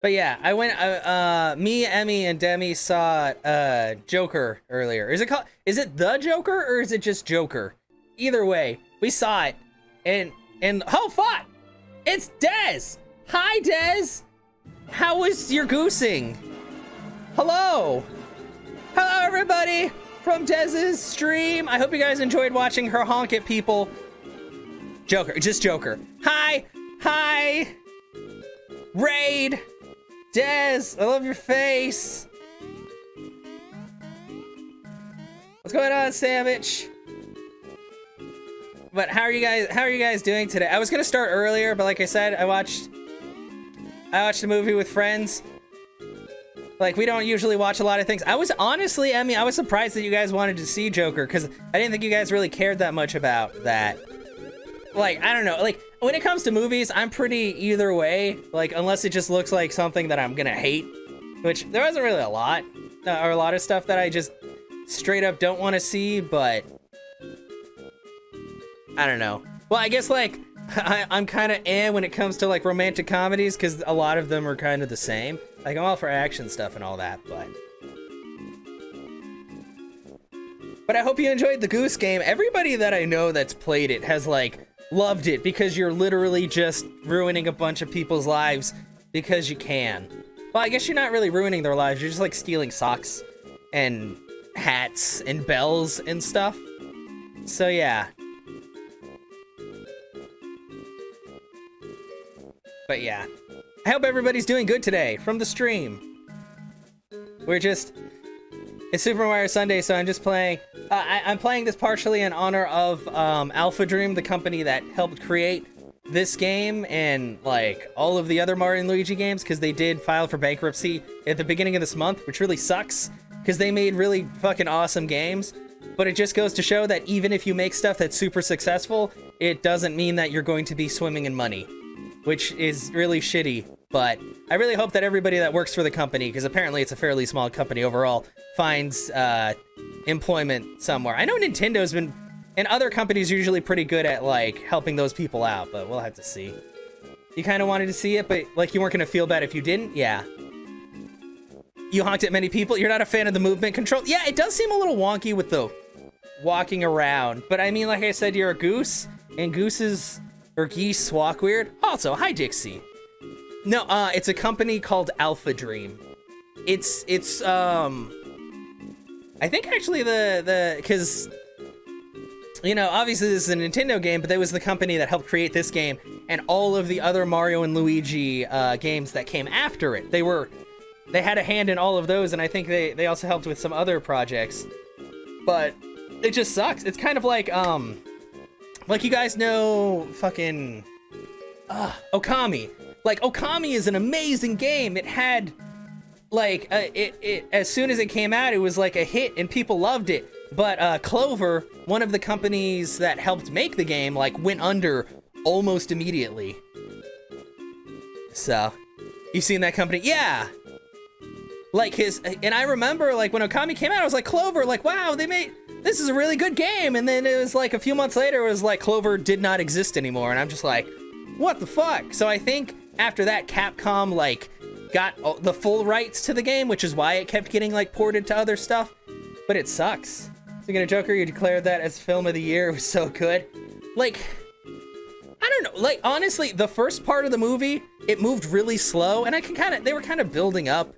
But yeah, I went. Me, Emmy, and Demi saw Joker earlier. Is it the Joker or is it just Joker? Either way, we saw it, and oh fuck, it's Dez. Hi, Dez. How was your goosing? Hello, everybody from Dez's stream. I hope you guys enjoyed watching her honk at people. Joker, just Joker. Hi, Raid. Dez, I love your face. What's going on, Sandwich? But how are you guys doing today? I was gonna start earlier, but like I said, I watched the movie with friends. Like, we don't usually watch a lot of things. I was honestly, Emmy, I was surprised that you guys wanted to see Joker, because I didn't think you guys really cared that much about that. Like, I don't know, like, when it comes to movies, I'm pretty either way, like, unless it just looks like something that I'm gonna hate, which there wasn't really a lot, or a lot of stuff that I just straight up don't want to see, but I don't know. Well, I guess, like, I'm kind of when it comes to, like, romantic comedies, because a lot of them are kind of the same. Like, I'm all for action stuff and all that, but I hope you enjoyed the Goose Game. Everybody that I know that's played it has, like, loved it, because you're literally just ruining a bunch of people's lives because you can. Well, I guess you're not really ruining their lives, you're just like stealing socks and hats and bells and stuff. So yeah. But yeah. I hope everybody's doing good today from the stream. It's Super Mario Sunday, so I'm just playing. I'm playing this partially in honor of Alpha Dream, the company that helped create this game and like all of the other Mario and Luigi games, because they did file for bankruptcy at the beginning of this month, which really sucks, because they made really fucking awesome games. But it just goes to show that even if you make stuff that's super successful, it doesn't mean that you're going to be swimming in money, which is really shitty. But I really hope that everybody that works for the company, because apparently it's a fairly small company overall, finds employment somewhere. I know Nintendo's been, and other companies are usually pretty good at like helping those people out, but we'll have to see. You kind of wanted to see it, but like you weren't going to feel bad if you didn't? Yeah. You honked at many people? You're not a fan of the movement control? Yeah, it does seem a little wonky with the walking around, but I mean, like I said, you're a goose, and gooses or geese walk weird. Also, hi Dixie. No, it's a company called Alpha Dream. It's I think actually because, you know, obviously this is a Nintendo game, but that was the company that helped create this game and all of the other Mario and Luigi games that came after it. They had a hand in all of those, and I think they also helped with some other projects. But it just sucks. It's kind of like you guys know fucking Okami. Like, Okami is an amazing game. It had, like, it as soon as it came out, it was like a hit and people loved it. But Clover, one of the companies that helped make the game, like, went under almost immediately. So, you've seen that company? Yeah. Like and I remember, like, when Okami came out, I was like, Clover, like, wow, this is a really good game. And then it was like a few months later, it was like Clover did not exist anymore. And I'm just like, what the fuck? So I think after that, Capcom, like, got the full rights to the game, which is why it kept getting, like, ported to other stuff. But it sucks. Speaking of Joker, you declared that as film of the year. It was so good. Like, I don't know. Like, honestly, the first part of the movie, it moved really slow, and they were kind of building up.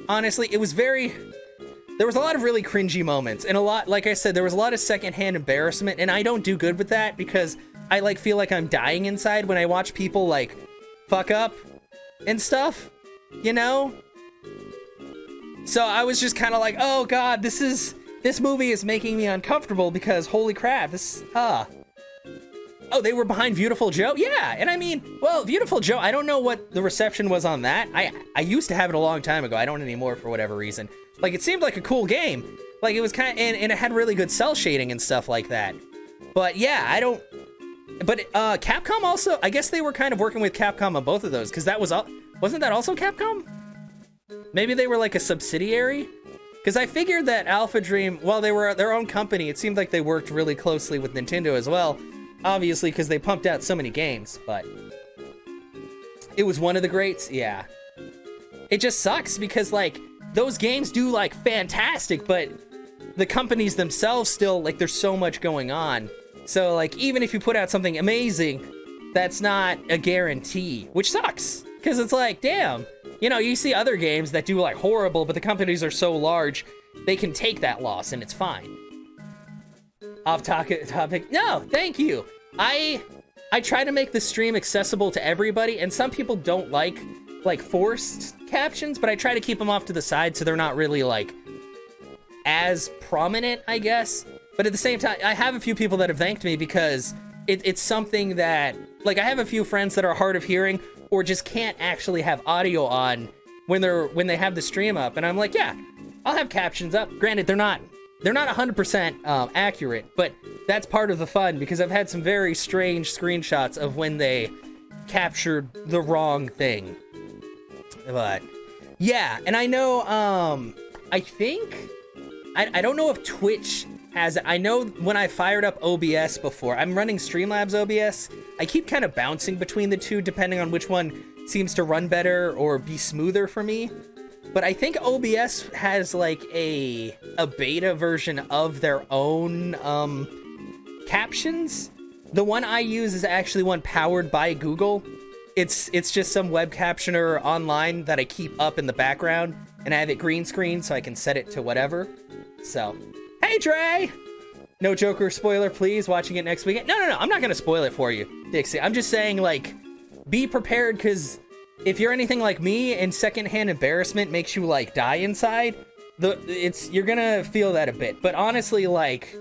Honestly, there was a lot of really cringy moments, and like I said, there was a lot of secondhand embarrassment, and I don't do good with that, because I, like, feel like I'm dying inside when I watch people, like, fuck up and stuff, you know? So I was just kind of like, oh god, this movie is making me uncomfortable, because holy crap, oh, they were behind Beautiful Joe? Yeah, and I mean, well, Beautiful Joe, I don't know what the reception was on that. I used to have it a long time ago. I don't anymore for whatever reason. Like, it seemed like a cool game. Like, it was kind of, and it had really good cell shading and stuff like that. But yeah, but Capcom also, I guess they were kind of working with Capcom on both of those, because wasn't that also Capcom? Maybe they were like a subsidiary? Because I figured that Alpha Dream, while they were their own company, it seemed like they worked really closely with Nintendo as well. Obviously, because they pumped out so many games, but it was one of the greats, yeah. it just sucks because like those games do like fantastic, but the companies themselves still like there's so much going on. So like even if you put out something amazing, that's not a guarantee, which sucks because it's like, damn, you know, you see other games that do like horrible, but the companies are so large, they can take that loss and it's fine. Off topic. No, thank you. I try to make the stream accessible to everybody, and some people don't like forced captions, but I try to keep them off to the side so they're not really like as prominent, I guess. But at the same time, I have a few people that have thanked me because it's something that, like, I have a few friends that are hard of hearing or just can't actually have audio on when they have the stream up, and I'm like, yeah, I'll have captions up. Granted, they're not 100% accurate, but that's part of the fun because I've had some very strange screenshots of when they captured the wrong thing. But yeah, and I know I think I don't know if Twitch has it. I know when I fired up OBS before, I'm running Streamlabs OBS. I keep kind of bouncing between the two depending on which one seems to run better or be smoother for me. But I think OBS has like a beta version of their own captions. The one I use is actually one powered by Google. It's just some web captioner online that I keep up in the background, and I have it green screen so I can set it to whatever. So, hey Trey! No Joker spoiler, please. Watching it next weekend. No, I'm not gonna spoil it for you, Dixie. I'm just saying, like, be prepared, because if you're anything like me and secondhand embarrassment makes you like die inside, you're gonna feel that a bit. But honestly, like,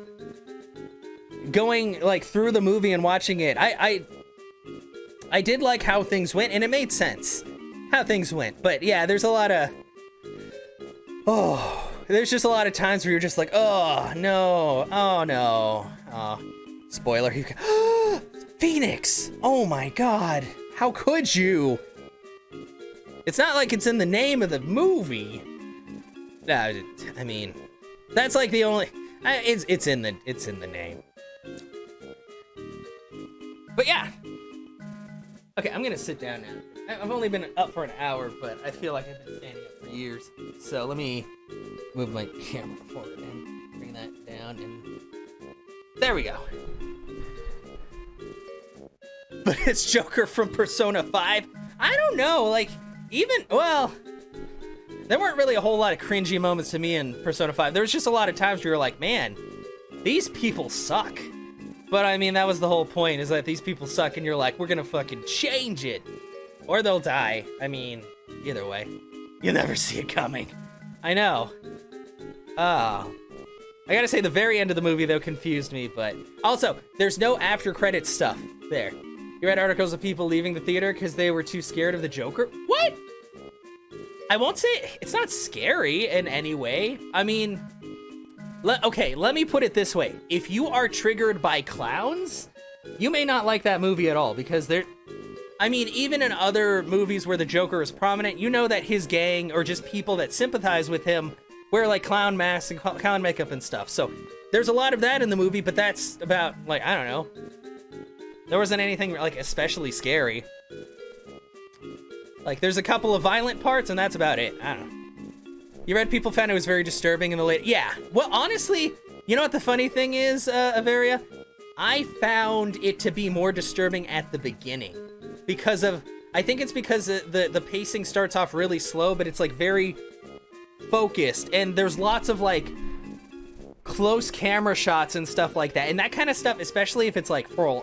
going like through the movie and watching it, I did like how things went, and it made sense how things went. But yeah, there's just a lot of times where you're just like, oh no, spoiler, you can Phoenix, oh my god, how could you? It's not like it's in the name of the movie. I mean, that's like the only. It's in the name. But yeah. Okay, I'm gonna sit down now. I've only been up for an hour, but I feel like I've been standing up for years. So let me move my camera forward and bring that down, and there we go. But it's Joker from Persona 5. I don't know, like. There weren't really a whole lot of cringy moments to me in Persona 5. There was just a lot of times where you're like, man, these people suck. But I mean, that was the whole point, is that these people suck and you're like, we're gonna fucking change it. Or they'll die. I mean, either way. You'll never see it coming. I know. I gotta say, the very end of the movie, though, confused me, but... Also, there's no after-credits stuff there. You read articles of people leaving the theater because they were too scared of the Joker? What? I won't say it's not scary in any way. I mean, okay, let me put it this way. If you are triggered by clowns, you may not like that movie at all, because I mean, even in other movies where the Joker is prominent, you know that his gang, or just people that sympathize with him, wear like clown masks and clown makeup and stuff. So there's a lot of that in the movie, but that's about, like, I don't know. There wasn't anything, like, especially scary. Like, there's a couple of violent parts, and that's about it. I don't know. You read people found it was very disturbing in the late... Yeah. Well, honestly, you know what the funny thing is, Averia? I found it to be more disturbing at the beginning. Because of... I think it's because the pacing starts off really slow, but it's, like, very focused. And there's lots of, like, close camera shots and stuff like that. And that kind of stuff, especially if it's, like, for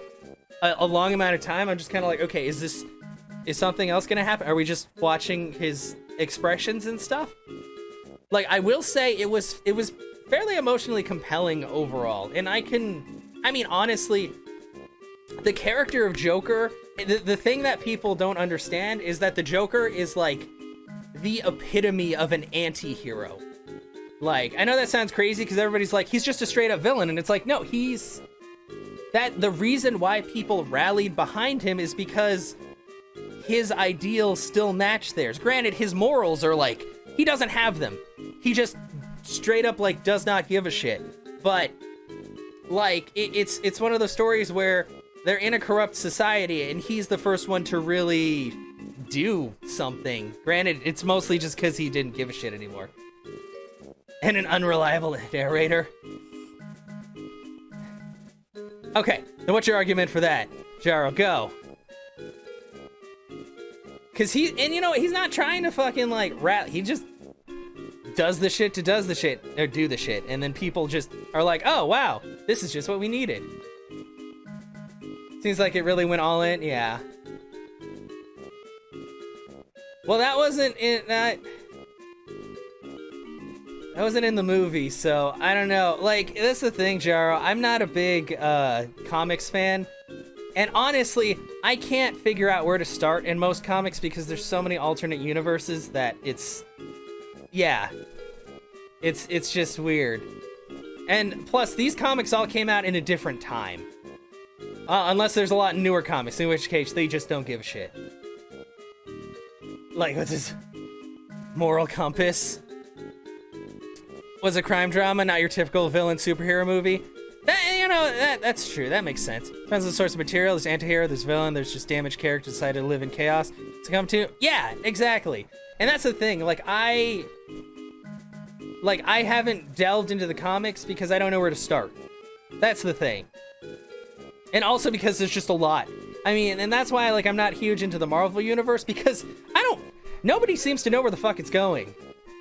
a long amount of time, I'm just kind of like, okay, is something else gonna happen? Are we just watching his expressions and stuff? Like, I will say it was fairly emotionally compelling overall, and I mean, honestly, the character of Joker, the thing that people don't understand is that the Joker is like the epitome of an anti-hero. Like, I know that sounds crazy because everybody's like, he's just a straight up villain, and it's like, no, the reason why people rallied behind him is because his ideals still match theirs. Granted, his morals are like, he doesn't have them. He just straight up, like, does not give a shit. But, like, it's one of those stories where they're in a corrupt society and he's the first one to really do something. Granted, it's mostly just because he didn't give a shit anymore. And an unreliable narrator. Okay, then what's your argument for that? Jaro, go. Cause he's not trying to fucking like rap, he just does the shit to does the shit, or do the shit, and then people just are like, oh wow, this is just what we needed. Seems like it really went all in, yeah. Well, that wasn't in that wasn't in the movie, so I don't know. Like, that's the thing, Jaro. I'm not a big comics fan, and honestly, I can't figure out where to start in most comics because there's so many alternate universes that it's just weird. And plus, these comics all came out in a different time. Unless there's a lot newer comics, in which case they just don't give a shit. Like, what's this? Moral compass? Was a crime drama, not your typical villain superhero movie? That's true. That makes sense. Depends on the source of material. There's anti-hero, there's villain, there's just damaged characters decided to live in chaos. Succumb to? Yeah, exactly. And that's the thing. Like, I haven't delved into the comics because I don't know where to start. That's the thing. And also because there's just a lot. I mean, and that's why, like, I'm not huge into the Marvel Universe because nobody seems to know where the fuck it's going.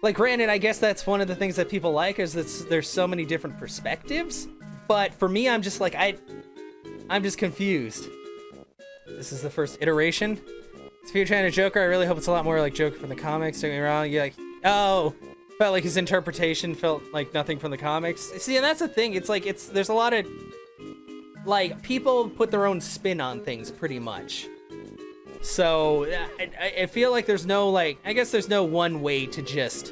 Like, granted, I guess that's one of the things that people like is that there's so many different perspectives. But for me, I'm just like, I'm just confused. This is the first iteration. If you're trying to Joker, I really hope it's a lot more like Joker from the comics. Don't get me wrong. You're like, oh, felt like his interpretation felt like nothing from the comics. See, and that's the thing. It's like, there's a lot of, like, people put their own spin on things pretty much. So I feel like there's no, like, I guess there's no one way to just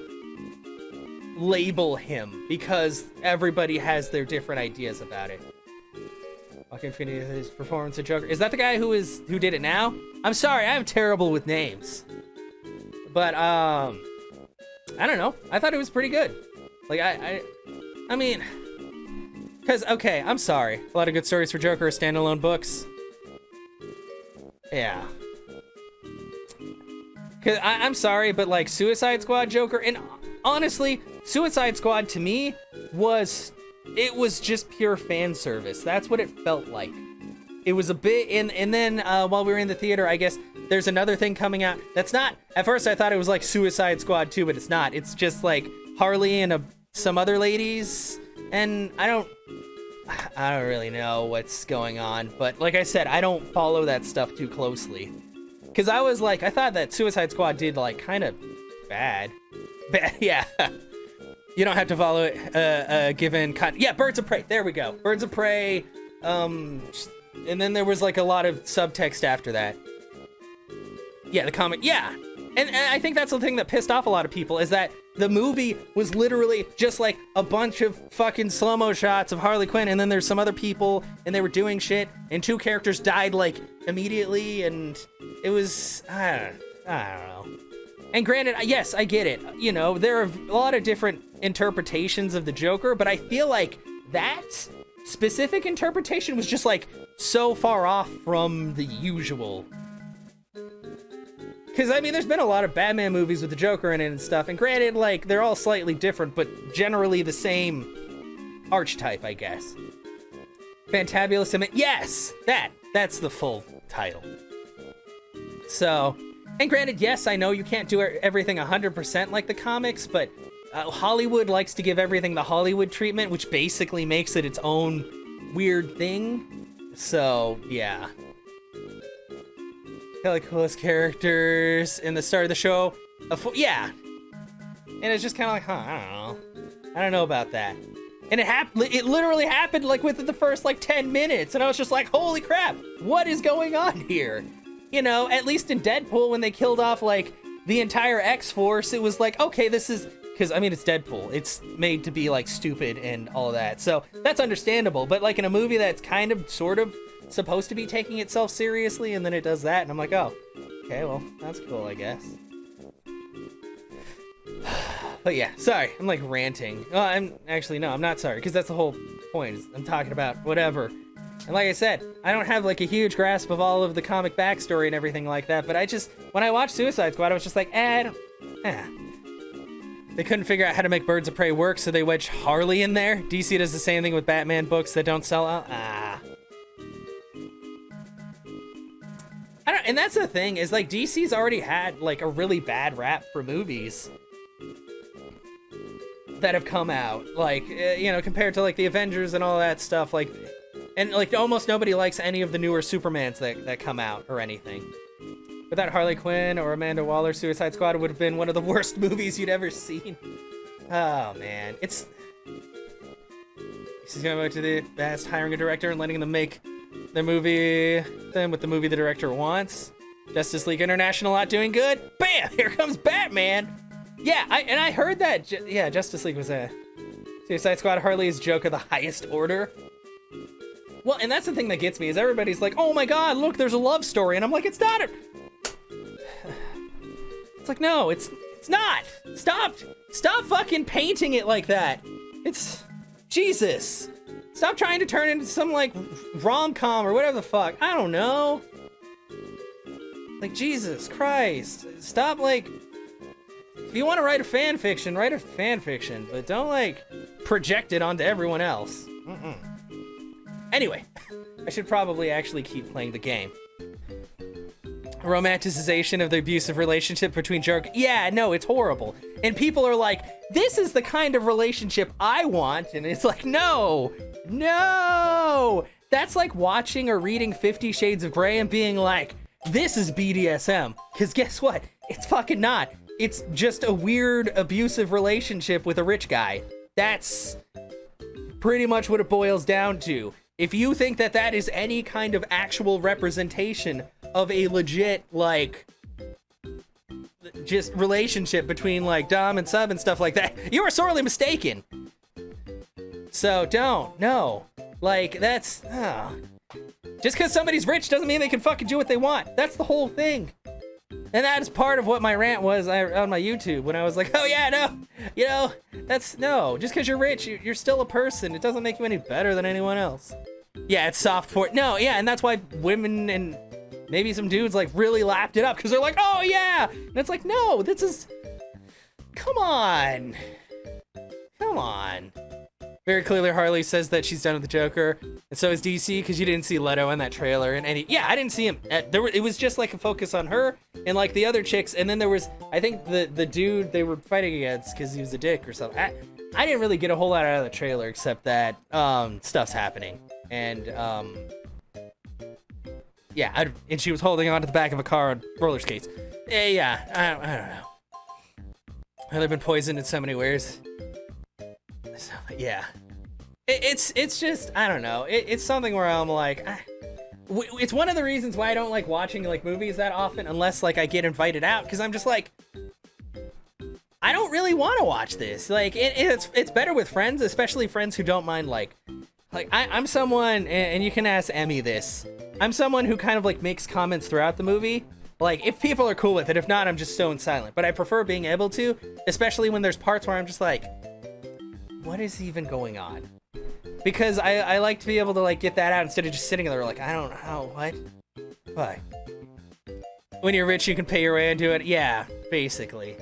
label him because everybody has their different ideas about it. Joaquin Phoenix's performance of Joker. Is that the guy who did it now? I'm sorry, I'm terrible with names. But I don't know. I thought it was pretty good. Like I mean, because okay, I'm sorry. A lot of good stories for Joker are standalone books. Yeah. Cause I'm sorry, but like Suicide Squad Joker, and honestly, Suicide Squad to me was just pure fan service. That's what it felt like. It was a bit, and then while we were in the theater, I guess there's another thing coming out that's not, at first I thought it was like Suicide Squad 2, but it's not. It's just like Harley and some other ladies, and I don't really know what's going on, but like I said, I don't follow that stuff too closely. Because I thought that Suicide Squad did like kind of bad, yeah. You don't have to follow it, given yeah, Birds of Prey, there we go. Birds of Prey, and then there was like a lot of subtext after that. Yeah, the comic, yeah. And I think that's the thing that pissed off a lot of people, is that the movie was literally just like a bunch of fucking slow-mo shots of Harley Quinn, and then there's some other people, and they were doing shit, and two characters died like immediately, and it was, I don't know. And granted, yes, I get it. You know, there are a lot of different interpretations of the Joker, but I feel like that specific interpretation was just like so far off from the usual. Because, I mean, there's been a lot of Batman movies with the Joker in it and stuff, and granted, like, they're all slightly different, but generally the same archetype, I guess. Fantabulous Image, yes! That's the full title. So, and granted, yes, I know you can't do everything 100% like the comics, but Hollywood likes to give everything the Hollywood treatment, which basically makes it its own weird thing. So, yeah. Like coolest characters in the start of the show. Yeah. And it's just kind of like, I don't know about that. And it literally happened like within the first like 10 minutes. And I was just like, holy crap, what is going on here? You know, at least in Deadpool, when they killed off like the entire X-Force, it was like, okay, this is, because I mean, it's Deadpool. It's made to be like stupid and all of that. So that's understandable. But like in a movie that's kind of sort of supposed to be taking itself seriously, and then it does that, and I'm like, oh, okay, well, that's cool, I guess. But yeah, sorry, I'm like ranting. I'm not sorry, because that's the whole point, is I'm talking about whatever. And like I said, I don't have like a huge grasp of all of the comic backstory and everything like that, but when I watched Suicide Squad, I was just like, They couldn't figure out how to make Birds of Prey work, so they wedged Harley in there. DC does the same thing with Batman books that don't sell out. And that's the thing, is like DC's already had like a really bad rap for movies that have come out, like, you know, compared to like the Avengers and all that stuff, like, and like almost nobody likes any of the newer Supermans that come out or anything. Without Harley Quinn or Amanda Waller, Suicide Squad would have been one of the worst movies you'd ever seen. Oh man, this is gonna go to the best, hiring a director and letting them make the movie then with the movie the director wants. Justice League International not doing good. Bam! Here comes Batman. Yeah, I heard that. Justice League was a Suicide Squad. Harley's joke of the highest order. Well, and that's the thing that gets me is everybody's like, "Oh my God, look, there's a love story," and I'm like, "It's not a." It's like, no, it's not. Stop fucking painting it like that. It's Jesus. Stop trying to turn it into some like rom-com or whatever the fuck. I don't know. Like, Jesus Christ. Stop, like, if you want to write a fan fiction, but don't like project it onto everyone else. Anyway, I should probably actually keep playing the game. Romanticization of the abusive relationship between Joker. Yeah, no, it's horrible. And people are like, this is the kind of relationship I want. And it's like, no. That's like watching or reading 50 Shades of Grey and being like, this is BDSM. Because guess what? It's fucking not. It's just a weird abusive relationship with a rich guy. That's pretty much what it boils down to. If you think that that is any kind of actual representation of a legit, like, just relationship between, like, dom and sub and stuff like that, you are sorely mistaken. So don't, no. Like, that's, just because somebody's rich doesn't mean they can fucking do what they want. That's the whole thing. And that is part of what my rant was on my YouTube, when I was like, oh yeah, no, you know, no, just because you're rich, you're still a person. It doesn't make you any better than anyone else. Yeah, it's soft porn. No, yeah, and that's why women and maybe some dudes like really lapped it up, because they're like, oh yeah, and it's like, no, this is, come on. Very clearly, Harley says that she's done with the Joker, and so is DC, because you didn't see Leto in that trailer, and I didn't see him. It was just like a focus on her and like the other chicks, and then there was, I think the dude they were fighting against because he was a dick or something. I didn't really get a whole lot out of the trailer except that stuff's happening, and yeah, and she was holding onto the back of a car on roller skates. Yeah, I don't know. They've been poisoned in so many ways. So, yeah, it's just, I don't know. It's something where I'm like, it's one of the reasons why I don't like watching like movies that often, unless like I get invited out, because I'm just like, I don't really want to watch this. Like, it's better with friends, especially friends who don't mind like I'm someone, and you can ask Emmy this. I'm someone who kind of like makes comments throughout the movie. Like, if people are cool with it, if not, I'm just stone silent. But I prefer being able to, especially when there's parts where I'm just like, what is even going on? Because I like to be able to like get that out instead of just sitting there like, I don't know, what? When you're rich, you can pay your way into it. Yeah, basically.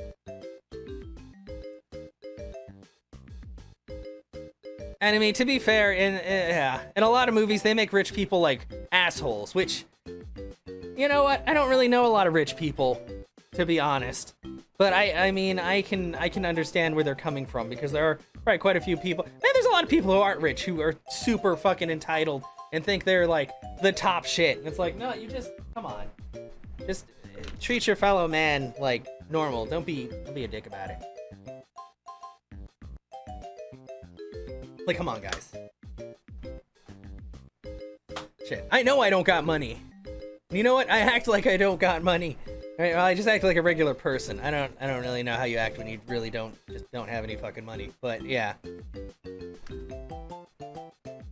And I mean, to be fair, in a lot of movies, they make rich people like assholes, which, you know what? I don't really know a lot of rich people, to be honest. But I mean, I can understand where they're coming from, because there are probably quite a few people. Man, there's a lot of people who aren't rich who are super fucking entitled and think they're like the top shit. And it's like, no, you just, come on. Just treat your fellow man like normal. Don't be a dick about it. Like, come on, guys. Shit. I know I don't got money. You know what? I act like I don't got money. Right, well, I just act like a regular person. I don't really know how you act when you really don't have any fucking money. But yeah.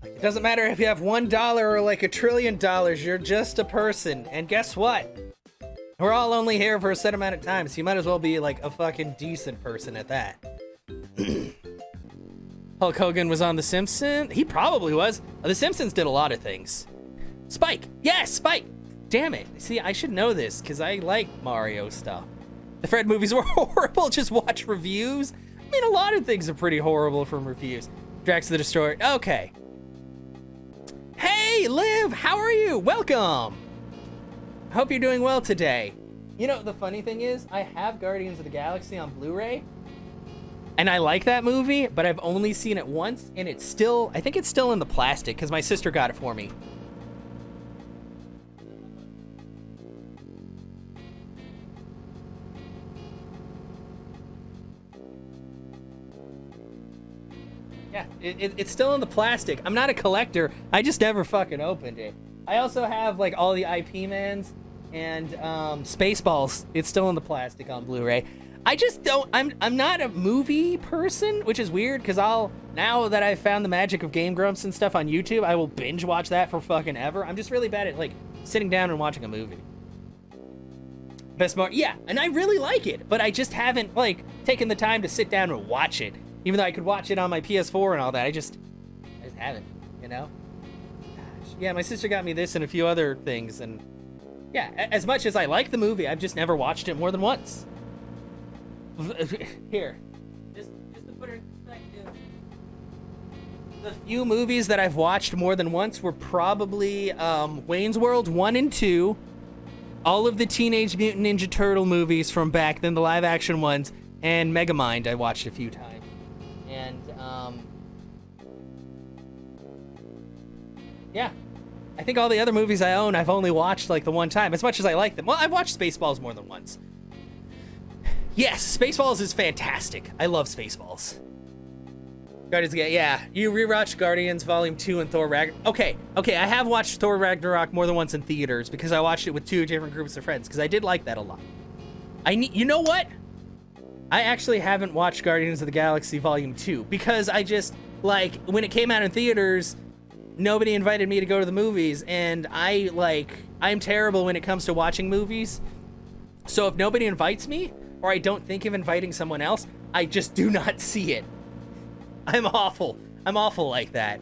It doesn't matter if you have $1 or like $1 trillion, you're just a person. And guess what? We're all only here for a set amount of time, so you might as well be like a fucking decent person at that. Hulk Hogan was on The Simpsons? He probably was. The Simpsons did a lot of things. Spike! Yes, Spike! Damn it. See, I should know this, because I like Mario stuff. The Fred movies were horrible. Just watch reviews. I mean, a lot of things are pretty horrible from reviews. Drax the Destroyer. Okay. Hey, Liv! How are you? Welcome! I hope you're doing well today. You know, the funny thing is, I have Guardians of the Galaxy on Blu-ray, and I like that movie, but I've only seen it once, and it's still, I think it's still in the plastic, because my sister got it for me. Yeah, it's still in the plastic. I'm not a collector. I just never fucking opened it. I also have, like, all the IP Mans and Spaceballs. It's still in the plastic on Blu-ray. I just don't, I'm not a movie person, which is weird, because now that I've found the magic of Game Grumps and stuff on YouTube, I will binge watch that for fucking ever. I'm just really bad at, like, sitting down and watching a movie. Best Mario, yeah, and I really like it, but I just haven't, like, taken the time to sit down and watch it. Even though I could watch it on my PS4 and all that, I just haven't, you know? Gosh. Yeah, my sister got me this and a few other things, and yeah, as much as I like the movie, I've just never watched it more than once. Here, just to put it in perspective, the few movies that I've watched more than once were probably Wayne's World 1 and 2, all of the Teenage Mutant Ninja Turtle movies from back then, the live-action ones, and Megamind I watched a few times. And, yeah, I think all the other movies I own, I've only watched, like, the one time, as much as I like them. Well, I've watched Spaceballs more than once. Yes, Spaceballs is fantastic. I love Spaceballs. Guardians, yeah, you rewatched Guardians Volume 2 and Thor Ragnarok. Okay, I have watched Thor Ragnarok more than once in theaters, because I watched it with 2 different groups of friends, because I did like that a lot. You know what? I actually haven't watched Guardians of the Galaxy Volume 2 because I just, like, when it came out in theaters, nobody invited me to go to the movies, and I'm terrible when it comes to watching movies. So if nobody invites me, or I don't think of inviting someone else, I just do not see it. I'm awful. I'm awful like that.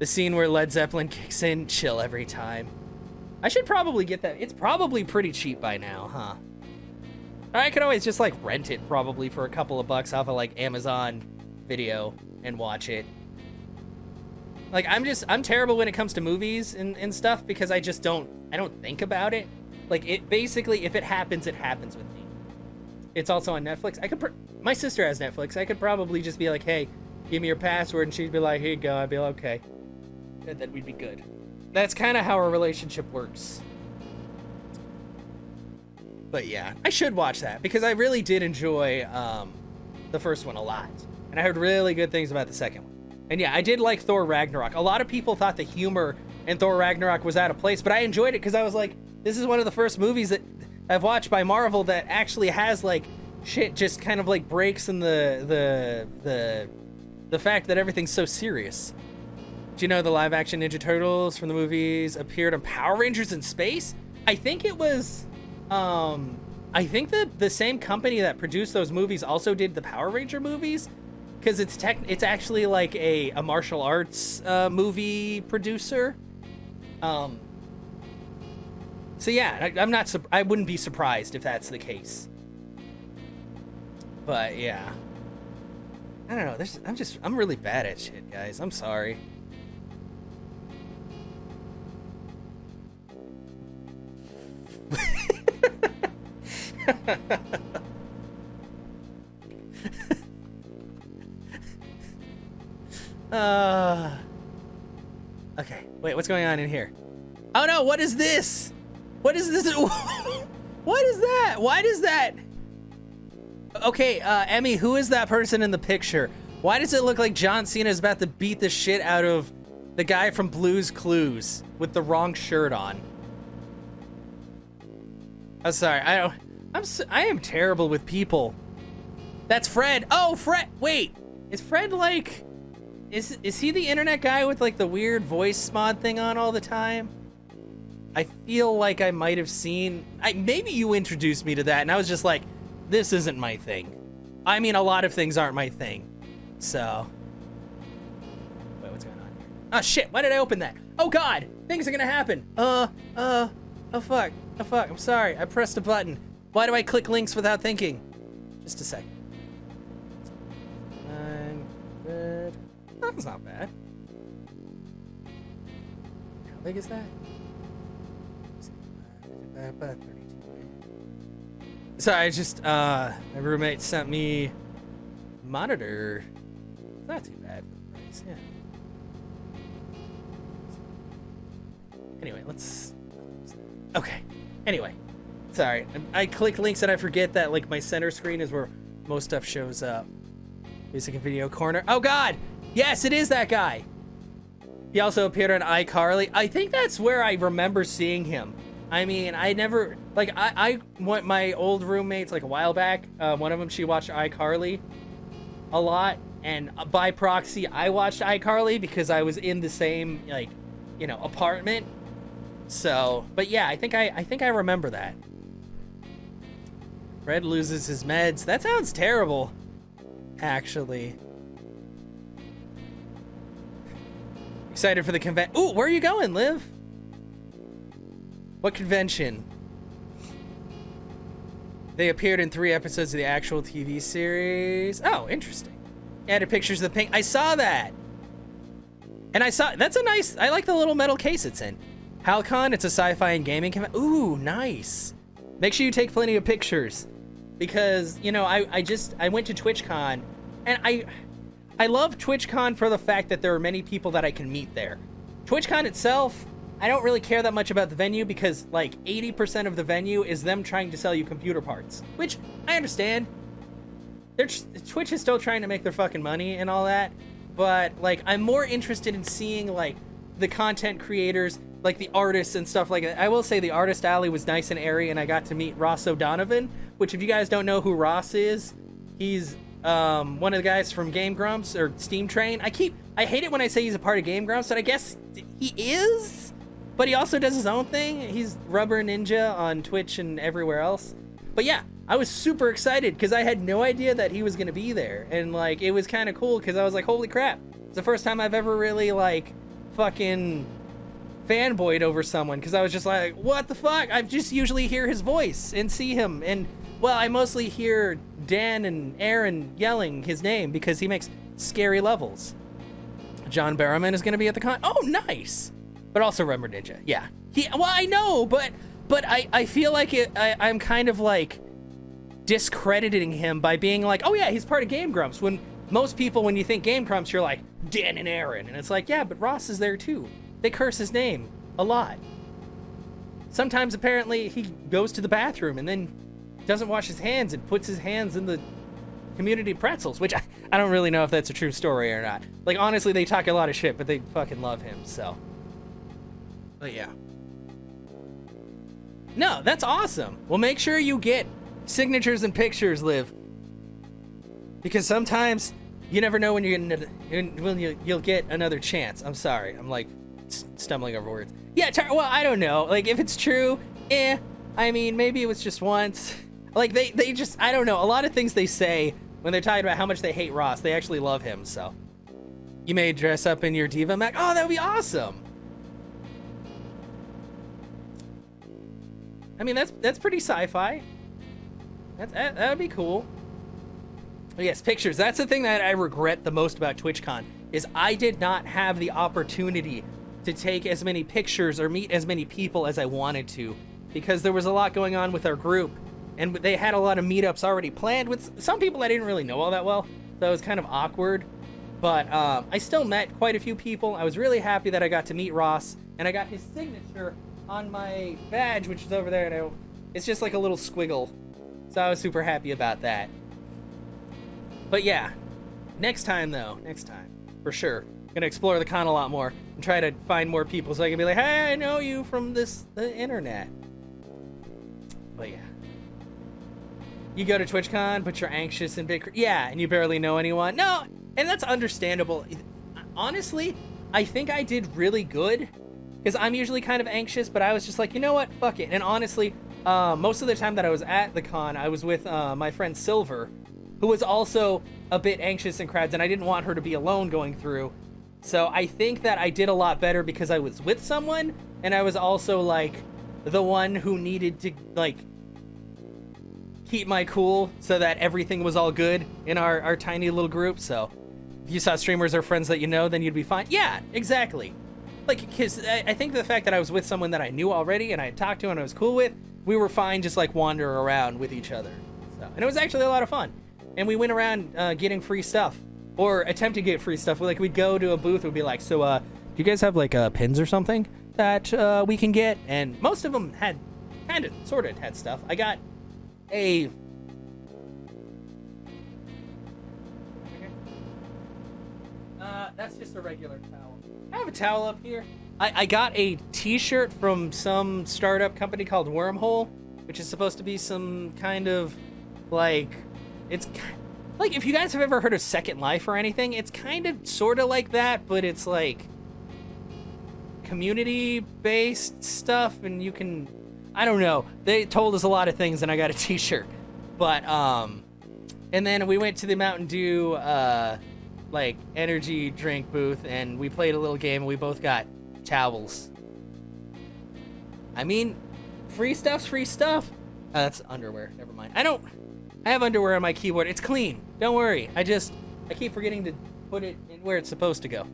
The scene where Led Zeppelin kicks in, chill every time. I should probably get that. It's probably pretty cheap by now, huh? I could always just, like, rent it probably for a couple of bucks off of, like, Amazon Video and watch it. Like, I'm terrible when it comes to movies and stuff because I don't think about it. Like, it basically, if it happens with me. It's also on Netflix. My sister has Netflix. I could probably just be like, hey, give me your password, and she'd be like, here you go. I'd be like, okay. And then we'd be good. That's kind of how our relationship works. But yeah, I should watch that because I really did enjoy the first one a lot. And I heard really good things about the second one. And yeah, I did like Thor Ragnarok. A lot of people thought the humor in Thor Ragnarok was out of place, but I enjoyed it because I was like, this is one of the first movies that I've watched by Marvel that actually has, like, shit just kind of, like, breaks in the fact that everything's so serious. Do you know the live-action Ninja Turtles from the movies appeared on Power Rangers in Space? I think it was... I think that the same company that produced those movies also did the Power Ranger movies, because it's actually like a martial arts movie producer. So yeah, I wouldn't be surprised if that's the case. But yeah, I don't know. I'm really bad at shit, guys. I'm sorry. Okay, wait, what's going on in here? Oh no, what is this? What is this? What is that? Why does that? Okay, Emmy, who is that person in the picture? Why does it look like John Cena is about to beat the shit out of the guy from Blue's Clues with the wrong shirt on? I'm sorry, I am terrible with people. That's Fred. Oh, Fred. Wait, is Fred like, is he the internet guy with like the weird voice mod thing on all the time? I feel like I might have seen, maybe you introduced me to that and I was just like, this isn't my thing. I mean, a lot of things aren't my thing. So, wait, what's going on here? Oh shit, why did I open that? Oh God, things are gonna happen. Oh fuck, I'm sorry, I pressed a button. Why do I click links without thinking? Just a second. I'm good. That's not bad. How big is that? 32. Sorry, I just, my roommate sent me a monitor. It's not too bad for the price, yeah. Anyway, okay. Anyway, sorry. I click links and I forget that, like, my center screen is where most stuff shows up. Music and video corner. Oh God! Yes, it is that guy! He also appeared on iCarly. I think that's where I remember seeing him. I mean, I never, like, I went my old roommates, like, a while back. One of them, she watched iCarly a lot. And by proxy, I watched iCarly because I was in the same, like, you know, apartment. So, but yeah, I think I remember that. Fred loses his meds. That sounds terrible, actually. Excited for the convention. Ooh, where are you going, Liv? What convention? They appeared in 3 episodes of the actual TV series. Oh, interesting. Added pictures of the pink. I saw that. And I saw, that's a nice, I like the little metal case it's in. HalCon, it's a sci-fi and gaming convention. Ooh, nice. Make sure you take plenty of pictures. Because, you know, I went to TwitchCon, and I love TwitchCon for the fact that there are many people that I can meet there. TwitchCon itself, I don't really care that much about the venue because, like, 80% of the venue is them trying to sell you computer parts. Which, I understand. Twitch is still trying to make their fucking money and all that. But, like, I'm more interested in seeing, like, the content creators, like the artists and stuff like that. I will say the artist alley was nice and airy, and I got to meet Ross O'Donovan, which if you guys don't know who Ross is, he's one of the guys from Game Grumps or Steam Train. I hate it when I say he's a part of Game Grumps, but I guess he is, but he also does his own thing. He's Rubber Ninja on Twitch and everywhere else. But yeah, I was super excited because I had no idea that he was gonna be there, and like it was kind of cool because I was like, holy crap, it's the first time I've ever really like fucking fanboyed over someone, because I was just like, what the fuck? I just usually hear his voice and see him, and well, I mostly hear Dan and Aaron yelling his name because he makes scary levels. John Barrowman is going to be at the con. Oh, nice. But also Rubber Ninja. Yeah. Well, I know, but I feel like I'm kind of like discrediting him by being like, oh yeah, he's part of Game Grumps, when most people, when you think Game Grumps, you're like Dan and Aaron, and it's like, yeah, but Ross is there too. They curse his name a lot. Sometimes apparently he goes to the bathroom and then doesn't wash his hands and puts his hands in the community pretzels, which I don't really know if that's a true story or not. Like, honestly, they talk a lot of shit, but they fucking love him, so. But yeah. No, that's awesome. Well, make sure you get signatures and pictures, Liv. Because sometimes you never know when you'll get another chance. I'm sorry. I'm like stumbling over words. Yeah, well, I don't know. Like, if it's true, I mean, maybe it was just once. Like, they just, I don't know. A lot of things they say when they're talking about how much they hate Ross, they actually love him, so. You may dress up in your Diva Mac. Oh, that would be awesome. I mean, that's pretty sci-fi. That would be cool. But yes, pictures. That's the thing that I regret the most about TwitchCon, is I did not have the opportunity to take as many pictures or meet as many people as I wanted to, because there was a lot going on with our group, and they had a lot of meetups already planned with some people I didn't really know all that well, so it was kind of awkward. But I still met quite a few people. I was really happy that I got to meet Ross, and I got his signature on my badge, which is over there, and it's just like a little squiggle. So I was super happy about that. But yeah, next time, for sure. Gonna explore the con a lot more and try to find more people so I can be like, hey, I know you from the internet. But yeah. You go to TwitchCon, but you're anxious and big. Yeah, and you barely know anyone. No, and that's understandable. Honestly, I think I did really good, because I'm usually kind of anxious, but I was just like, you know what, fuck it. And honestly, most of the time that I was at the con, I was with my friend Silver, who was also a bit anxious in crowds, and I didn't want her to be alone going through. So I think that I did a lot better because I was with someone, and I was also like the one who needed to like keep my cool so that everything was all good in our tiny little group. So if you saw streamers or friends that you know, then you'd be fine. Yeah, exactly. Like, because I think the fact that I was with someone that I knew already and I had talked to and I was cool with, we were fine just like wander around with each other. So, and it was actually a lot of fun. And we went around getting free stuff, or attempt to get free stuff. Like, we'd go to a booth, we'd be like, so do you guys have like pins or something that we can get? And most of them had sort of had stuff. I got a that's just a regular towel. I have a towel up here. I got a t-shirt from some startup company called Wormhole, which is supposed to be some kind of like, it's like, if you guys have ever heard of Second Life or anything, it's kind of sort of like that, but it's like community-based stuff, and you can, I don't know. They told us a lot of things, and I got a t-shirt. But, and then we went to the Mountain Dew, like, energy drink booth, and we played a little game, and we both got towels. I mean, free stuff's free stuff. That's underwear. Never mind. I have underwear on my keyboard. It's clean. Don't worry. I keep forgetting to put it in where it's supposed to go.